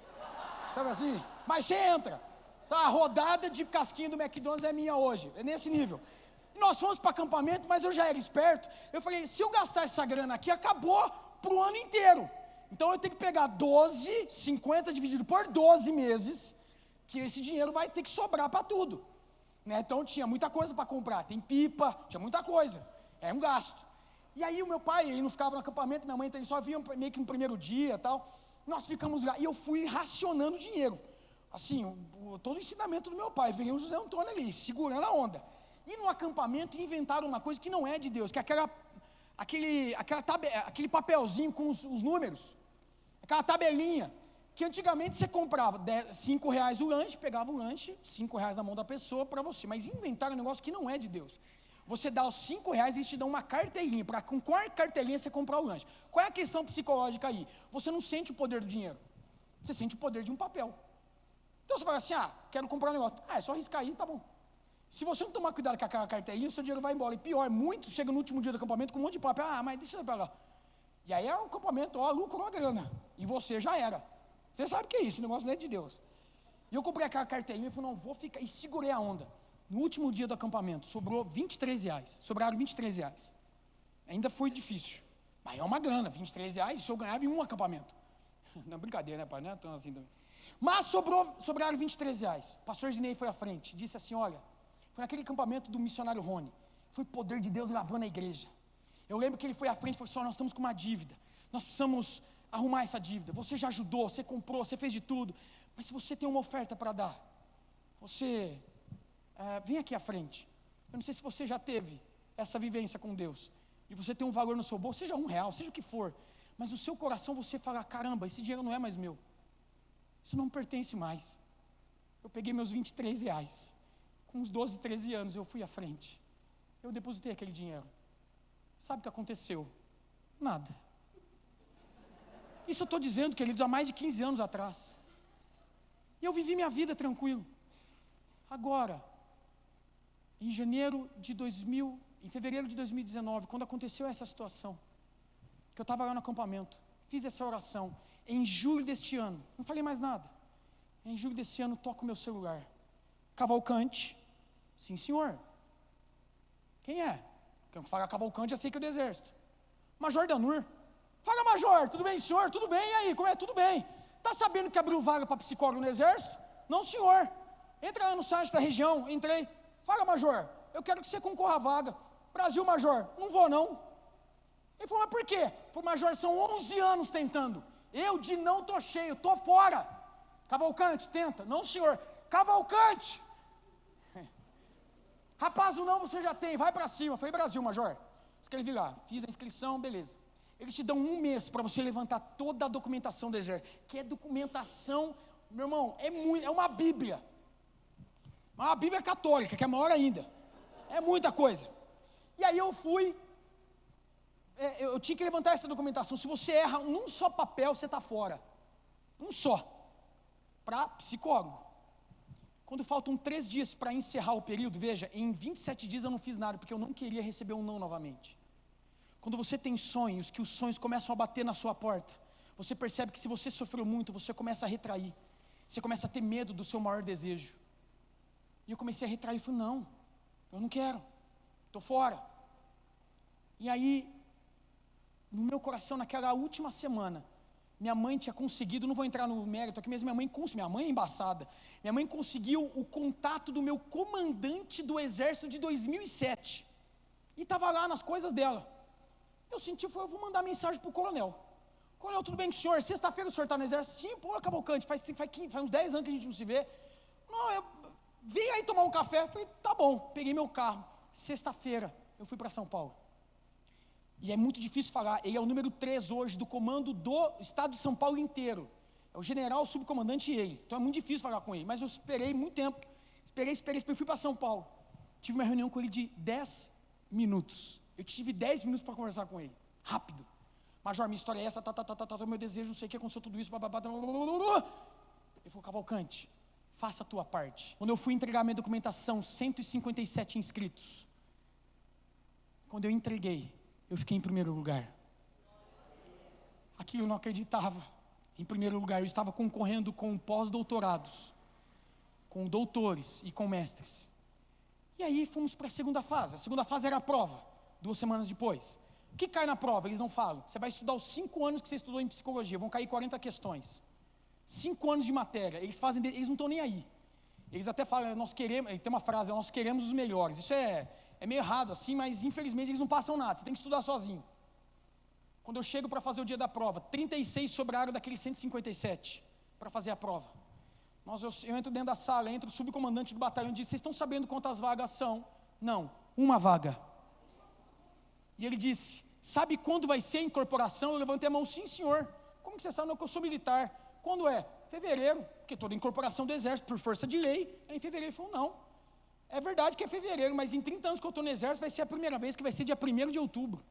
Sabe assim? Mas você entra. A rodada de casquinha do McDonald's é minha hoje, é nesse nível. Nós fomos para acampamento, mas eu já era esperto. Eu falei, se eu gastar essa grana aqui, acabou para o ano inteiro. Então eu tenho que pegar 50 dividido por 12 meses, que esse dinheiro vai ter que sobrar para tudo. Né? Então tinha muita coisa para comprar, tem pipa, tinha muita coisa, é um gasto. E aí o meu pai, ele não ficava no acampamento, minha mãe ele só vinha meio que no primeiro dia e tal. Nós ficamos lá, e eu fui racionando dinheiro. Assim, todo o ensinamento do meu pai, veio o José Antônio ali, segurando a onda. E no acampamento inventaram uma coisa que não é de Deus, que é aquele papelzinho com os números, aquela tabelinha, que antigamente você comprava R$5 o lanche, pegava o lanche, R$5 na mão da pessoa para você, mas inventaram um negócio que não é de Deus. Você dá os R$5 e eles te dão uma carteirinha, para com qual carteirinha você comprar o lanche. Qual é a questão psicológica aí? Você não sente o poder do dinheiro, você sente o poder de um papel. Então você fala assim, quero comprar um negócio, é só arriscar aí, tá bom. Se você não tomar cuidado com aquela carteirinha, o seu dinheiro vai embora. E pior, muitos chegam no último dia do acampamento com um monte de papel, mas deixa eu pegar. E aí é o acampamento, lucrou a grana, e você já era. Você sabe o que é isso, o negócio não é de Deus. E eu comprei aquela carteirinha e falei, não, vou ficar, e segurei a onda. No último dia do acampamento, sobraram R$23. Ainda foi difícil, mas é uma grana, R$23, isso eu ganhava em um acampamento. Não, brincadeira, né, pai, não é tão assim também. Mas sobraram R$23. O pastor Zinei foi à frente, disse assim, olha, foi naquele acampamento do missionário Rony, foi poder de Deus lavando a igreja. Eu lembro que ele foi à frente e falou assim, nós estamos com uma dívida, nós precisamos arrumar essa dívida, você já ajudou, você comprou, você fez de tudo, mas se você tem uma oferta para dar, você vem aqui à frente. Eu não sei se você já teve essa vivência com Deus, e você tem um valor no seu bolso, seja R$1, seja o que for, mas no seu coração você fala, caramba, esse dinheiro não é mais meu, isso não me pertence mais. Eu peguei meus R$23, com uns 12, 13 anos eu fui à frente, eu depositei aquele dinheiro. Sabe o que aconteceu? Nada. Isso eu estou dizendo, queridos, há mais de 15 anos atrás. E eu vivi minha vida tranquilo. Agora, em fevereiro de 2019, quando aconteceu essa situação, que eu estava lá no acampamento, fiz essa oração, em julho deste ano, não falei mais nada. Em julho desse ano, toco o meu celular. Cavalcante. Sim, senhor. Quem é? Quem fala Cavalcante, já sei que é do exército. Major Danur. Fala, major, tudo bem, senhor? Tudo bem, e aí, como é? Tudo bem. Está sabendo que abriu vaga para psicólogo no exército? Não, senhor. Entra lá no site da região, entrei. Fala, major, eu quero que você concorra à vaga. Brasil, major, não vou não. Ele falou, mas por quê? Eu falei, major, são 11 anos tentando. Eu de não estou cheio, estou fora. Cavalcante, tenta. Não, senhor. Cavalcante. Rapaz, o não você já tem, vai para cima. Eu falei, Brasil, major. Escrevi lá, fiz a inscrição, beleza. Eles te dão 1 mês para você levantar toda a documentação do exército, que é documentação, meu irmão, é uma Bíblia. Uma Bíblia católica, que é maior ainda. É muita coisa. E aí eu fui, eu tinha que levantar essa documentação. Se você erra num só papel, você está fora. Um só. Para psicólogo. Quando faltam 3 dias para encerrar o período, veja, em 27 dias eu não fiz nada, porque eu não queria receber um não novamente. Quando você tem sonhos, que os sonhos começam a bater na sua porta, você percebe que se você sofreu muito, você começa a retrair. Você começa a ter medo do seu maior desejo. E eu comecei a retrair, falei, não, eu não quero, estou fora. E aí, no meu coração, naquela última semana, minha mãe tinha conseguido, não vou entrar no mérito aqui, mas minha mãe é embaçada, minha mãe conseguiu o contato do meu comandante do exército de 2007, e estava lá nas coisas dela. Eu senti, eu vou mandar mensagem para o coronel. Coronel, tudo bem com o senhor? Sexta-feira o senhor está no exército? Sim, pô, Cavalcante, faz uns 10 anos que a gente não se vê. Não, vem aí tomar um café. Falei, tá bom, peguei meu carro. Sexta-feira eu fui para São Paulo. E é muito difícil falar, ele é o número 3 hoje do comando do estado de São Paulo inteiro. É o general, o subcomandante e ele. Então é muito difícil falar com ele, mas eu esperei muito tempo. Esperei, fui para São Paulo. Tive uma reunião com ele de 10 minutos. Eu tive 10 minutos para conversar com ele, rápido. Major, minha história é essa, meu desejo, não sei o que aconteceu, tudo isso, Ele falou, Cavalcante, faça a tua parte. Quando eu fui entregar minha documentação, 157 inscritos. Quando eu entreguei, eu fiquei em primeiro lugar. Aquilo eu não acreditava. Em primeiro lugar, eu estava concorrendo com pós-doutorados, com doutores e com mestres. E aí fomos para a segunda fase. A segunda fase era a prova, 2 semanas depois. O que cai na prova? Eles não falam. Você vai estudar os 5 anos que você estudou em psicologia, vão cair 40 questões. 5 anos de matéria, eles não estão nem aí. Eles até falam, nós queremos, tem uma frase, nós queremos os melhores. Isso é meio errado assim, mas infelizmente eles não passam nada, você tem que estudar sozinho. Quando eu chego para fazer o dia da prova, 36 sobraram daqueles 157 para fazer a prova. Eu entro dentro da sala, entra o subcomandante do batalhão e diz, vocês estão sabendo quantas vagas são? Não, 1 vaga. E ele disse, sabe quando vai ser a incorporação? Eu levantei a mão, sim senhor. Como que você sabe? Não, que eu sou militar. Quando é? Fevereiro, porque toda incorporação do exército, por força de lei, é em fevereiro. Ele falou, não, é verdade que é fevereiro, mas em 30 anos que eu estou no exército, vai ser a primeira vez que vai ser dia 1º de outubro.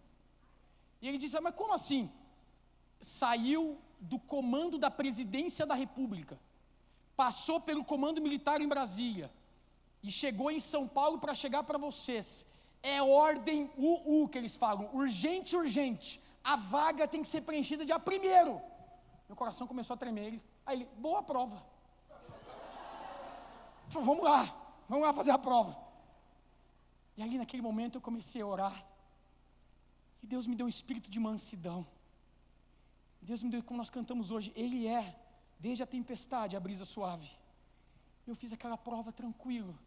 E ele disse, mas como assim? Saiu do comando da presidência da república, passou pelo comando militar em Brasília, e chegou em São Paulo para chegar para vocês. É ordem que eles falam, urgente, urgente. A vaga tem que ser preenchida dia 1º. Meu coração começou a tremer. Aí ele, boa prova. Falei, vamos lá fazer a prova. E ali naquele momento eu comecei a orar. E Deus me deu um espírito de mansidão. Deus me deu, como nós cantamos hoje, Ele é, desde a tempestade, a brisa suave. Eu fiz aquela prova tranquilo.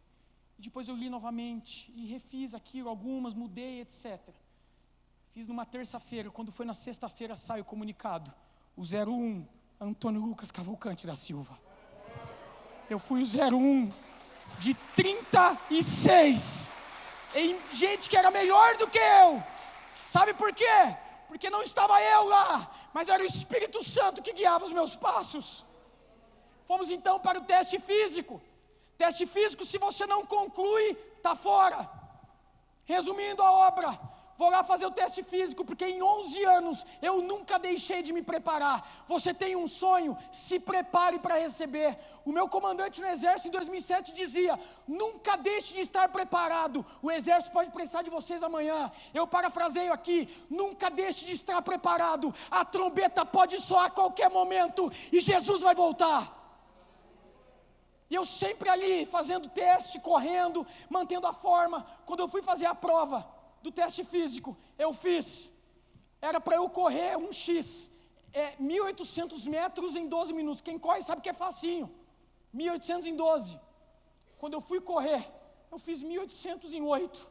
E depois eu li novamente e refiz aquilo, algumas, mudei, etc. Fiz numa terça-feira, quando foi na sexta-feira sai o comunicado. O 01, Antônio Lucas Cavalcante da Silva. Eu fui o 01 de 36, em gente que era melhor do que eu. Sabe por quê? Porque não estava eu lá, mas era o Espírito Santo que guiava os meus passos. Fomos então para o teste físico. Teste físico, se você não conclui, está fora. Resumindo a obra, vou lá fazer o teste físico, porque em 11 anos eu nunca deixei de me preparar. Você tem um sonho, se prepare para receber. O meu comandante no exército em 2007 dizia, nunca deixe de estar preparado, o exército pode precisar de vocês amanhã. Eu parafraseio aqui, nunca deixe de estar preparado, a trombeta pode soar a qualquer momento, e Jesus vai voltar. E eu sempre ali, fazendo teste, correndo, mantendo a forma. Quando eu fui fazer a prova do teste físico, eu fiz. Era para eu correr um X, 1.800 metros em 12 minutos. Quem corre sabe que é facinho. 1.800 em 12. Quando eu fui correr, eu fiz 1.800 em 8.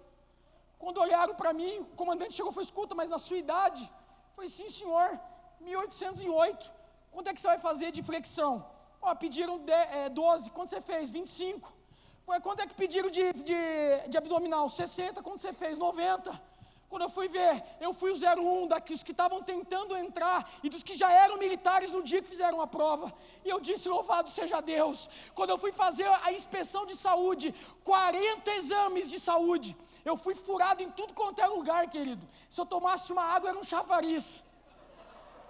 Quando olharam para mim, o comandante chegou e falou, escuta, mas na sua idade? Eu falei, sim senhor, 1.800 em 8. Quanto é que você vai fazer de flexão? Pediram 12, quanto você fez? 25. Quanto é que pediram de abdominal? 60, quanto você fez? 90. Quando eu fui ver, eu fui o 01 dos que estavam tentando entrar e dos que já eram militares no dia que fizeram a prova. E eu disse, louvado seja Deus. Quando eu fui fazer a inspeção de saúde, 40 exames de saúde, eu fui furado em tudo quanto é lugar, querido. Se eu tomasse uma água, era um chafariz.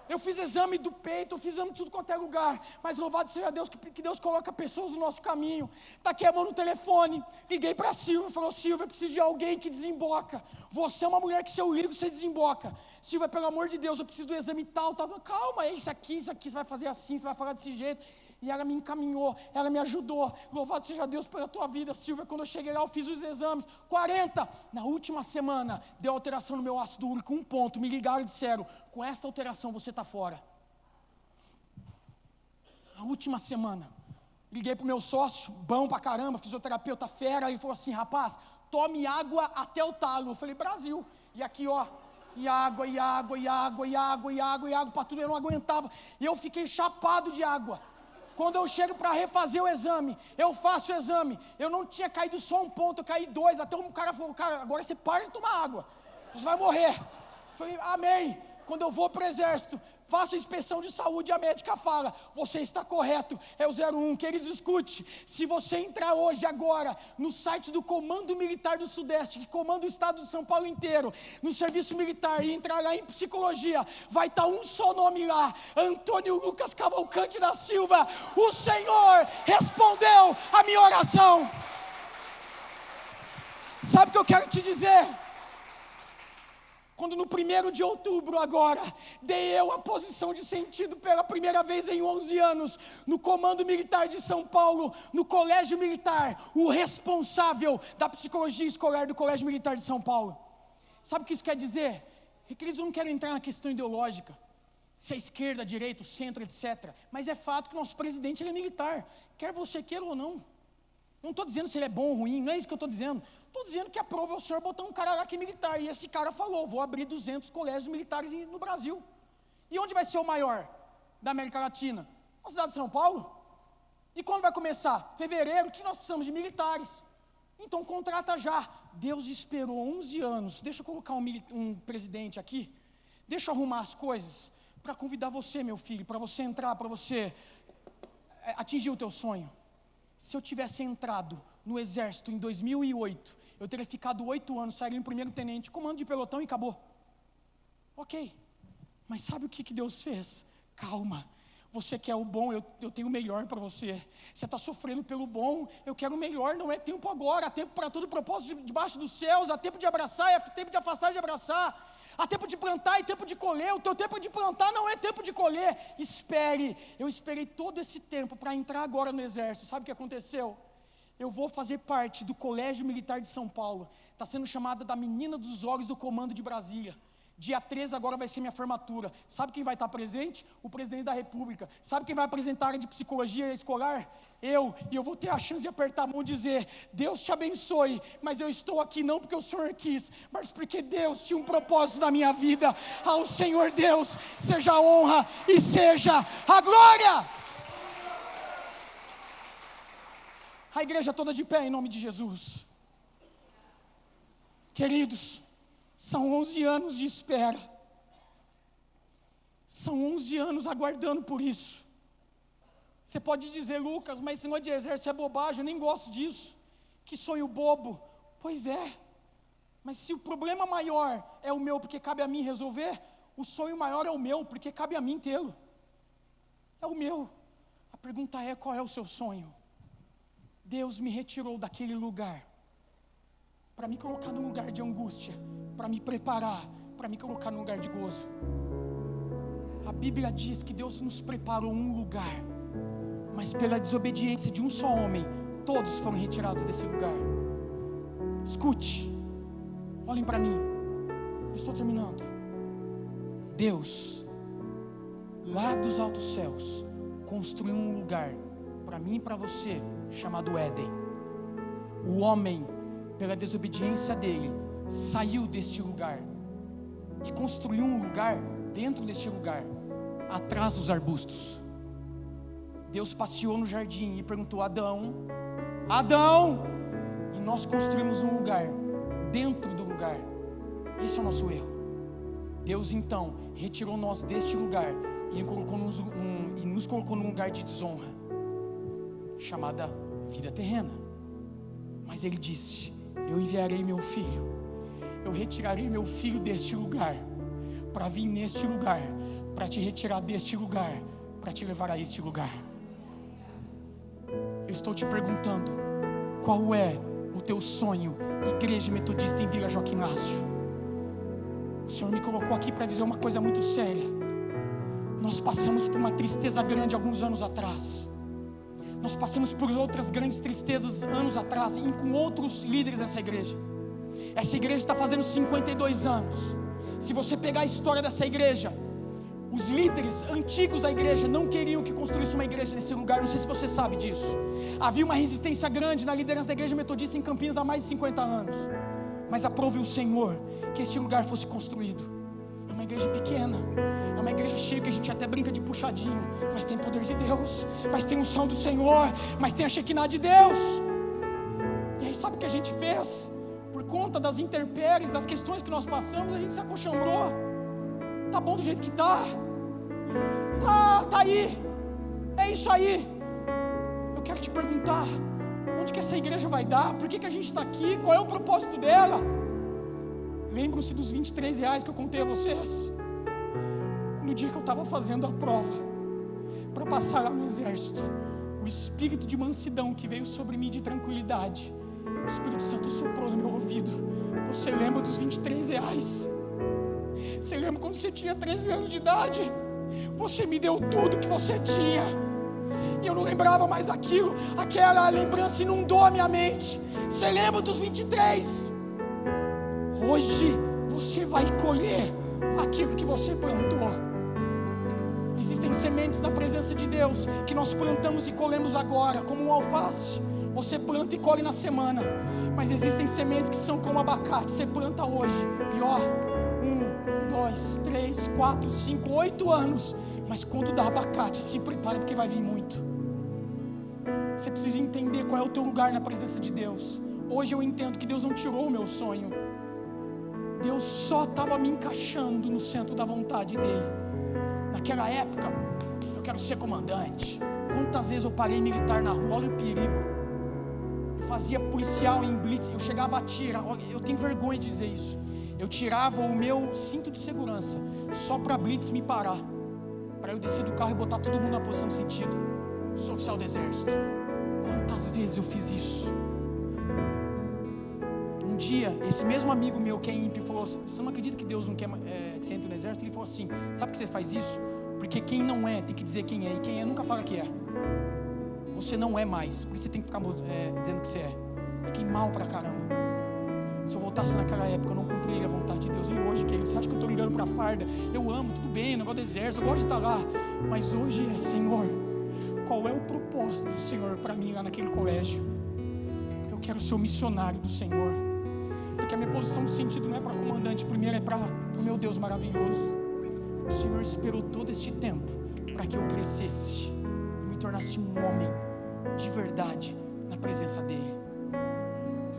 Eu fiz exame do peito, eu fiz exame de tudo quanto é lugar. Mas louvado seja Deus, que Deus coloca pessoas no nosso caminho. Está queimando o telefone. Liguei para a Silvia, falou, Silvia, eu preciso de alguém que desemboca. Você é uma mulher que se eu ligo, você desemboca. Silvia, pelo amor de Deus, eu preciso do exame tal. Calma, é isso aqui, você vai fazer assim, você vai falar desse jeito. E ela me encaminhou, ela me ajudou. Louvado seja Deus pela tua vida, Silvia. Quando eu cheguei lá, eu fiz os exames, 40. Na última semana, deu alteração no meu ácido úrico, 1 ponto. Me ligaram e disseram, com esta alteração você está fora. A última semana, liguei para o meu sócio, bom pra caramba, fisioterapeuta fera. Ele falou assim, rapaz, tome água até o talo. Eu falei, Brasil. E aqui, ó, e água, e água, e água, e água, e água, e água, para tudo. Eu não aguentava. E eu fiquei chapado de água. Quando eu chego para refazer o exame, eu faço o exame, eu não tinha caído só 1 ponto, eu caí 2, até um cara falou, cara, agora você para de tomar água, você vai morrer. Eu falei, amém. Quando eu vou para o exército, faço a inspeção de saúde, a médica fala, você está correto, é o 01, queridos, escute, se você entrar hoje, agora, no site do Comando Militar do Sudeste, que comanda o estado de São Paulo inteiro, no serviço militar, e entrar lá em psicologia, vai estar um só nome lá, Antônio Lucas Cavalcante da Silva, o Senhor respondeu a minha oração. Sabe o que eu quero te dizer? Quando no 1º de outubro agora, dei eu a posição de sentido pela primeira vez em 11 anos, no Comando Militar de São Paulo, no Colégio Militar, o responsável da psicologia escolar do Colégio Militar de São Paulo. Sabe o que isso quer dizer? Queridos, eu não quero entrar na questão ideológica, se é esquerda, direita, centro, etc. Mas é fato que o nosso presidente ele é militar, quer você queira ou não. Eu não estou dizendo se ele é bom ou ruim, não é isso que eu estou dizendo. Estou dizendo que aprova o senhor botar um cara lá que é militar. E esse cara falou, vou abrir 200 colégios militares no Brasil. E onde vai ser o maior da América Latina? Na cidade de São Paulo. E quando vai começar? Fevereiro, que nós precisamos de militares. Então contrata já. Deus esperou 11 anos. Deixa eu colocar um presidente aqui. Deixa eu arrumar as coisas para convidar você, meu filho, para você entrar, para você atingir o teu sonho. Se eu tivesse entrado no exército em 2008, eu teria ficado 8 anos, sairia em 1º tenente, comando de pelotão e acabou. Ok, mas sabe o que Deus fez? Calma, você quer o bom, eu tenho o melhor para você. Você está sofrendo pelo bom, eu quero o melhor, não é tempo agora, há tempo para todo propósito debaixo dos céus, há tempo de abraçar, há tempo de afastar e de abraçar. Há tempo de plantar e tempo de colher. O teu tempo de plantar não é tempo de colher. Espere. Eu esperei todo esse tempo para entrar agora no exército. Sabe o que aconteceu? Eu vou fazer parte do Colégio Militar de São Paulo. Está sendo chamada da menina dos olhos do comando de Brasília. Dia 13 agora vai ser minha formatura. Sabe quem vai estar presente? O presidente da República. Sabe quem vai apresentar a área de psicologia escolar? Eu. E eu vou ter a chance de apertar a mão e dizer, Deus te abençoe, mas eu estou aqui não porque o Senhor quis, mas porque Deus tinha um propósito na minha vida. Ao Senhor Deus seja a honra e seja a glória. A igreja toda de pé em nome de Jesus. Queridos, são 11 anos de espera. São 11 anos aguardando por isso. Você pode dizer, Lucas, mas esse negócio de exército é bobagem, eu nem gosto disso. Que sonho bobo. Pois é. Mas se o problema maior é o meu, porque cabe a mim resolver, o sonho maior é o meu, porque cabe a mim tê-lo. É o meu. A pergunta é, qual é o seu sonho? Deus me retirou daquele lugar para me colocar num lugar de angústia, para me preparar, para me colocar num lugar de gozo. A Bíblia diz que Deus nos preparou um lugar, mas pela desobediência de um só homem, todos foram retirados desse lugar. Escute, olhem para mim, eu estou terminando. Deus, lá dos altos céus, construiu um lugar para mim e para você, chamado Éden. O homem, pela desobediência dele, saiu deste lugar e construiu um lugar dentro deste lugar, atrás dos arbustos. Deus passeou no jardim e perguntou, Adão, Adão, e nós construímos um lugar dentro do lugar. Esse é o nosso erro. Deus então retirou nós deste lugar e nos colocou num lugar de desonra, chamada vida terrena. Mas Ele disse: eu enviarei meu filho, eu retirarei meu filho deste lugar, para vir neste lugar, para te retirar deste lugar, para te levar a este lugar. Eu estou te perguntando, qual é o teu sonho, Igreja Metodista em Vila Joaquim Lácio? O Senhor me colocou aqui para dizer uma coisa muito séria. Nós passamos por uma tristeza grande alguns anos atrás. Nós passamos por outras grandes tristezas anos atrás, e com outros líderes dessa igreja. Essa igreja está fazendo 52 anos. Se você pegar a história dessa igreja, os líderes antigos da igreja não queriam que construísse uma igreja nesse lugar. Não sei se você sabe disso. Havia uma resistência grande na liderança da igreja metodista em Campinas há mais de 50 anos. Mas aprove o Senhor que este lugar fosse construído. É uma igreja pequena, é uma igreja cheia que a gente até brinca de puxadinho, mas tem poder de Deus, mas tem unção do Senhor, mas tem a Shekinah de Deus. E aí sabe o que a gente fez? Por conta das intempéries, das questões que nós passamos, a gente se acostumbrou. Tá bom do jeito que tá aí, é isso aí. Eu quero te perguntar, onde que essa igreja vai dar? Por que a gente está aqui? Qual é o propósito dela? Lembram-se dos R$23 que eu contei a vocês? No dia que eu estava fazendo a prova para passar lá no exército, o espírito de mansidão que veio sobre mim, de tranquilidade, o Espírito Santo soprou no meu ouvido: você lembra dos R$23? Você lembra quando você tinha 13 anos de idade? Você me deu tudo que você tinha. E eu não lembrava mais aquilo. Aquela lembrança inundou a minha mente. Você lembra dos 23? Hoje você vai colher aquilo que você plantou. Existem sementes na presença de Deus que nós plantamos e colhemos agora, como um alface. Você planta e colhe na semana. Mas existem sementes que são como abacate. Você planta hoje, pior, 1, 2, 3, 4, 5, 8 anos. Mas quando dá abacate, se prepare, porque vai vir muito. Você precisa entender qual é o teu lugar na presença de Deus. Hoje eu entendo que Deus não tirou o meu sonho. Deus só estava me encaixando no centro da vontade dEle. Naquela época, eu quero ser comandante. Quantas vezes eu parei militar na rua? Olha o perigo. Eu fazia policial em blitz. Eu chegava a tirar. Eu tenho vergonha de dizer isso. Eu tirava o meu cinto de segurança só para blitz me parar, para eu descer do carro e botar todo mundo na posição de sentido. Sou oficial do exército. Quantas vezes eu fiz isso? Um dia, esse mesmo amigo meu que é ímpio falou assim: você não acredita que Deus não quer que você entre no exército? Ele falou assim: sabe que você faz isso? Porque quem não é tem que dizer quem é, e quem é nunca fala que é. Você não é mais, por isso você tem que ficar dizendo que você é. Fiquei mal pra caramba. Se eu voltasse naquela época, eu não cumpriria a vontade de Deus. E hoje, querido, você acha que eu estou ligando para a farda? Eu amo, tudo bem, negócio do exército, eu gosto de estar lá. Mas hoje é: Senhor, qual é o propósito do Senhor para mim lá naquele colégio? Eu quero ser o missionário do Senhor. Porque a minha posição de sentido não é para comandante, primeiro é para o meu Deus maravilhoso. O Senhor esperou todo este tempo para que eu crescesse e me tornasse um homem de verdade na presença dEle.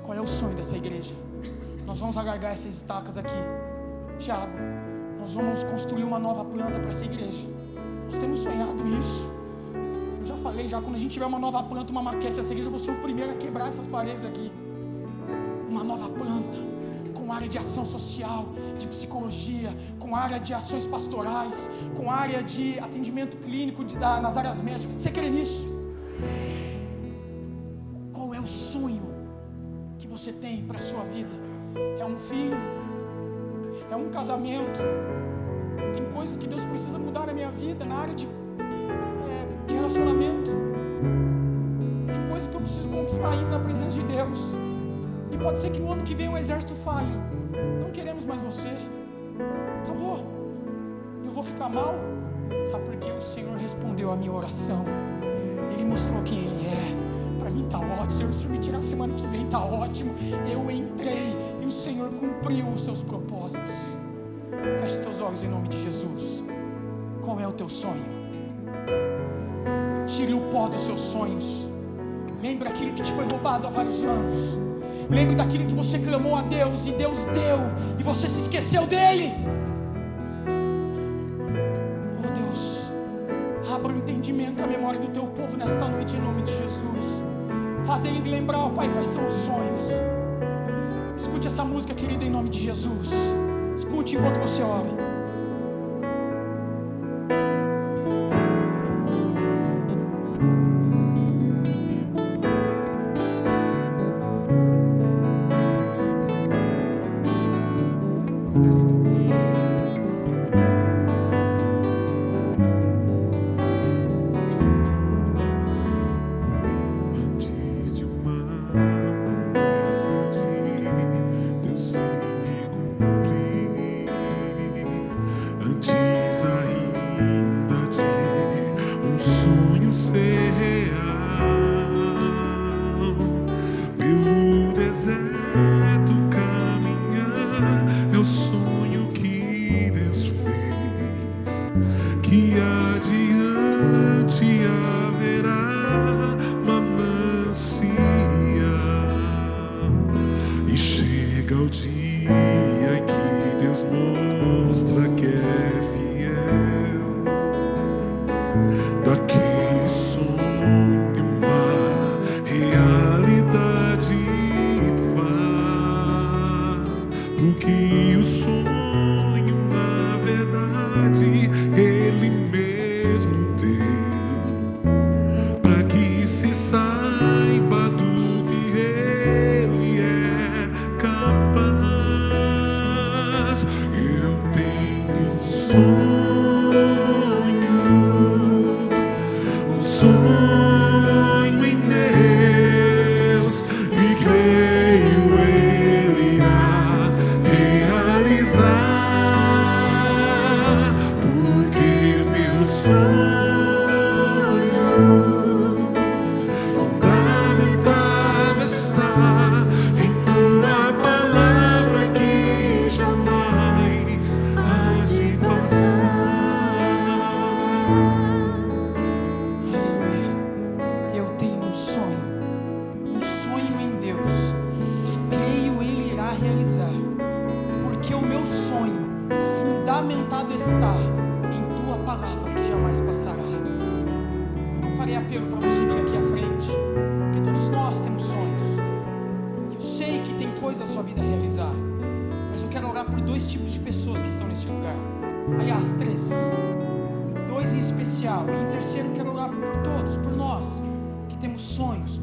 Qual é o sonho dessa igreja? Nós vamos alargar essas estacas aqui. Tiago, nós vamos construir uma nova planta para essa igreja. Nós temos sonhado isso. Eu já falei, quando a gente tiver uma nova planta, uma maquete dessa igreja, eu vou ser o primeiro a quebrar essas paredes aqui. Uma nova planta, com área de ação social, de psicologia, com área de ações pastorais, com área de atendimento clínico nas áreas médicas. Você crê nisso? Qual é o sonho que você tem para a sua vida? É um filho? É um casamento? Tem coisas que Deus precisa mudar na minha vida, na área de relacionamento. Tem coisas que eu preciso conquistar ainda na presença de Deus. E pode ser que no ano que vem o exército fale: não queremos mais você, acabou. Eu vou ficar mal? Sabe por quê? O Senhor respondeu a minha oração. Ele mostrou quem Ele é. Para mim está ótimo. Se o Senhor me tirar semana que vem, está ótimo. Eu entrei e o Senhor cumpriu os seus propósitos. Feche os teus olhos em nome de Jesus. Qual é o teu sonho? Tire o pó dos seus sonhos. Lembra aquilo que te foi roubado há vários anos. Lembre daquilo que você clamou a Deus e Deus deu, e você se esqueceu dele. Oh Deus, abra o entendimento, a memória do teu povo nesta noite, em nome de Jesus. Faz eles lembrar, ó Pai, quais são os sonhos. Escute essa música, querido, em nome de Jesus. Escute enquanto você ora.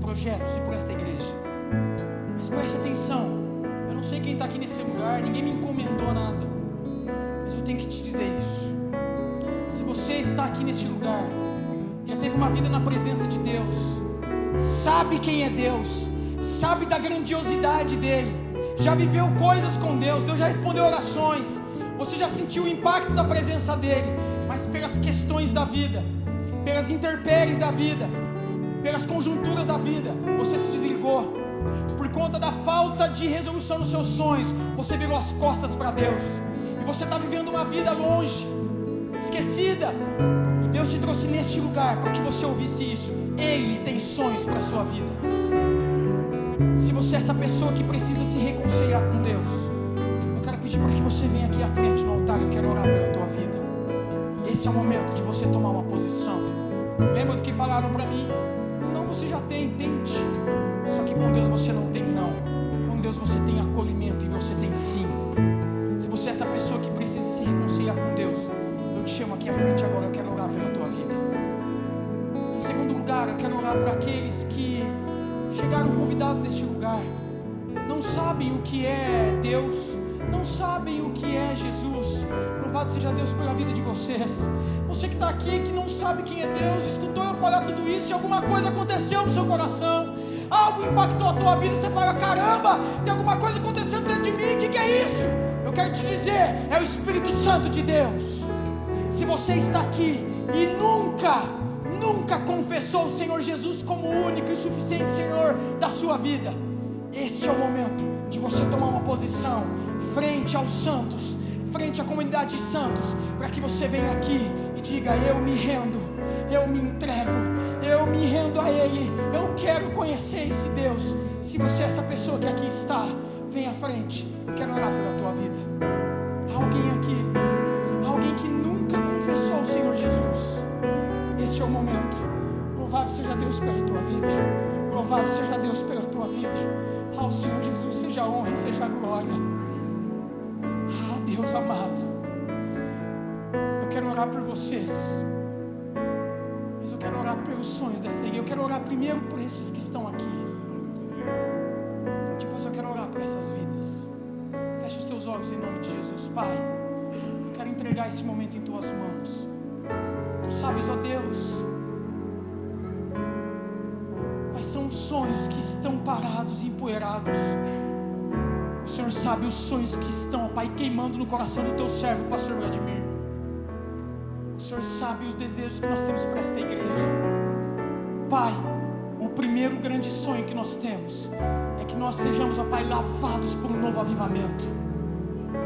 Projetos e por esta igreja. Mas preste atenção, eu não sei quem está aqui nesse lugar, ninguém me encomendou nada, mas eu tenho que te dizer isso. Se você está aqui neste lugar, já teve uma vida na presença de Deus, sabe quem é Deus, sabe da grandiosidade dele, já viveu coisas com Deus, Deus já respondeu orações, você já sentiu o impacto da presença dele, mas pelas questões da vida, pelas intempéries da vida, pelas conjunturas da vida, você se desligou. Por conta da falta de resolução nos seus sonhos, você virou as costas para Deus. E você está vivendo uma vida longe, esquecida. E Deus te trouxe neste lugar para que você ouvisse isso. Ele tem sonhos para a sua vida. Se você é essa pessoa que precisa se reconciliar com Deus, eu quero pedir para que você venha aqui à frente no altar. Eu quero orar pela tua vida. Esse é o momento de você tomar uma posição. Lembra do que falaram para mim? Não, você já tem, tente. Só que com Deus você não tem não. Com Deus você tem acolhimento e você tem sim. Se você é essa pessoa que precisa se reconciliar com Deus, eu te chamo aqui à frente agora, eu quero orar pela tua vida. Em segundo lugar, eu quero orar para aqueles que chegaram convidados neste lugar, não sabem o que é Deus, não sabem o que é Jesus. Louvado seja Deus pela vida de vocês. Você que está aqui, que não sabe quem é Deus, escutou eu falar tudo isso e alguma coisa aconteceu no seu coração, algo impactou a tua vida e você fala, caramba, tem alguma coisa acontecendo dentro de mim, o que é isso? Eu quero te dizer, é o Espírito Santo de Deus. Se você está aqui e nunca confessou o Senhor Jesus como o único e suficiente Senhor da sua vida, este é o momento de você tomar uma posição frente aos santos, frente à comunidade de santos, para que você venha aqui e diga: eu me rendo, eu me entrego, eu me rendo a Ele, eu quero conhecer esse Deus. Se você é essa pessoa que aqui está, vem à frente, eu quero orar pela tua vida. Alguém aqui, alguém que nunca confessou o Senhor Jesus, este é o momento. Louvado seja Deus pela tua vida, louvado seja Deus pela tua vida. Ao Senhor Jesus seja honra e seja glória. Deus amado, eu quero orar por vocês, mas eu quero orar pelos sonhos dessa igreja. Eu quero orar primeiro por esses que estão aqui, depois eu quero orar por essas vidas. Feche os teus olhos em nome de Jesus. Pai, eu quero entregar esse momento em tuas mãos. Tu sabes, ó Deus, quais são os sonhos que estão parados e empoeirados. O Senhor sabe os sonhos que estão, ó Pai, queimando no coração do teu servo, pastor Vladimir. O Senhor sabe os desejos que nós temos para esta igreja. Pai, o primeiro grande sonho que nós temos é que nós sejamos, ó Pai, lavados por um novo avivamento.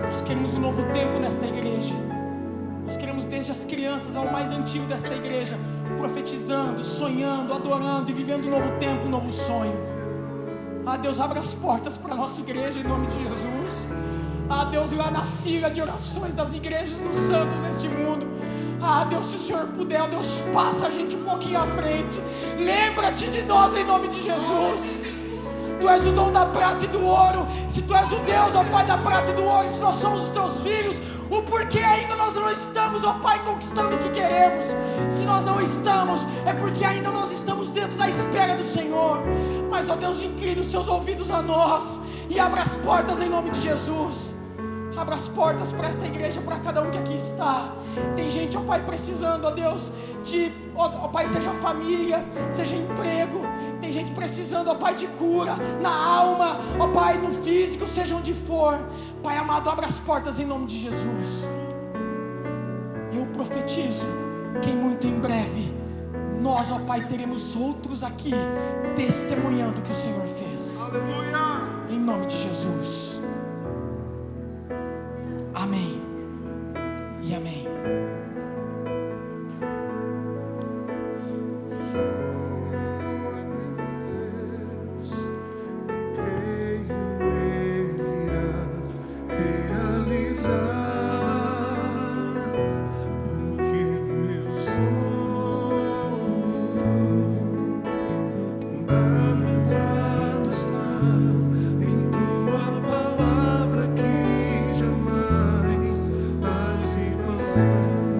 Nós queremos um novo tempo nesta igreja. Nós queremos, desde as crianças ao mais antigo desta igreja, profetizando, sonhando, adorando e vivendo um novo tempo, um novo sonho. Deus, abra as portas para a nossa igreja em nome de Jesus. Deus, lá na fila de orações das igrejas dos santos neste mundo, Deus, se o Senhor puder, Deus, passa a gente um pouquinho à frente. Lembra-te de nós em nome de Jesus. Tu és o dom da prata e do ouro. Se Tu és o Deus, ó Pai, da prata e do ouro, se nós somos os Teus filhos, o porquê ainda nós não estamos, ó Pai, conquistando o que queremos? Se nós não estamos, é porque ainda nós estamos dentro da espera do Senhor. Mas, ó Deus, incline os seus ouvidos a nós e abra as portas em nome de Jesus. Abra as portas para esta igreja, para cada um que aqui está. Tem gente, ó Pai, precisando, ó Deus, de, ó Pai, seja família, seja emprego. Tem gente precisando, ó Pai, de cura na alma, ó Pai, no físico, seja onde for. Pai amado, abra as portas em nome de Jesus. Eu profetizo que muito em breve nós, ó Pai, teremos outros aqui testemunhando o que o Senhor fez. Aleluia! Em nome de Jesus. Amém e amém.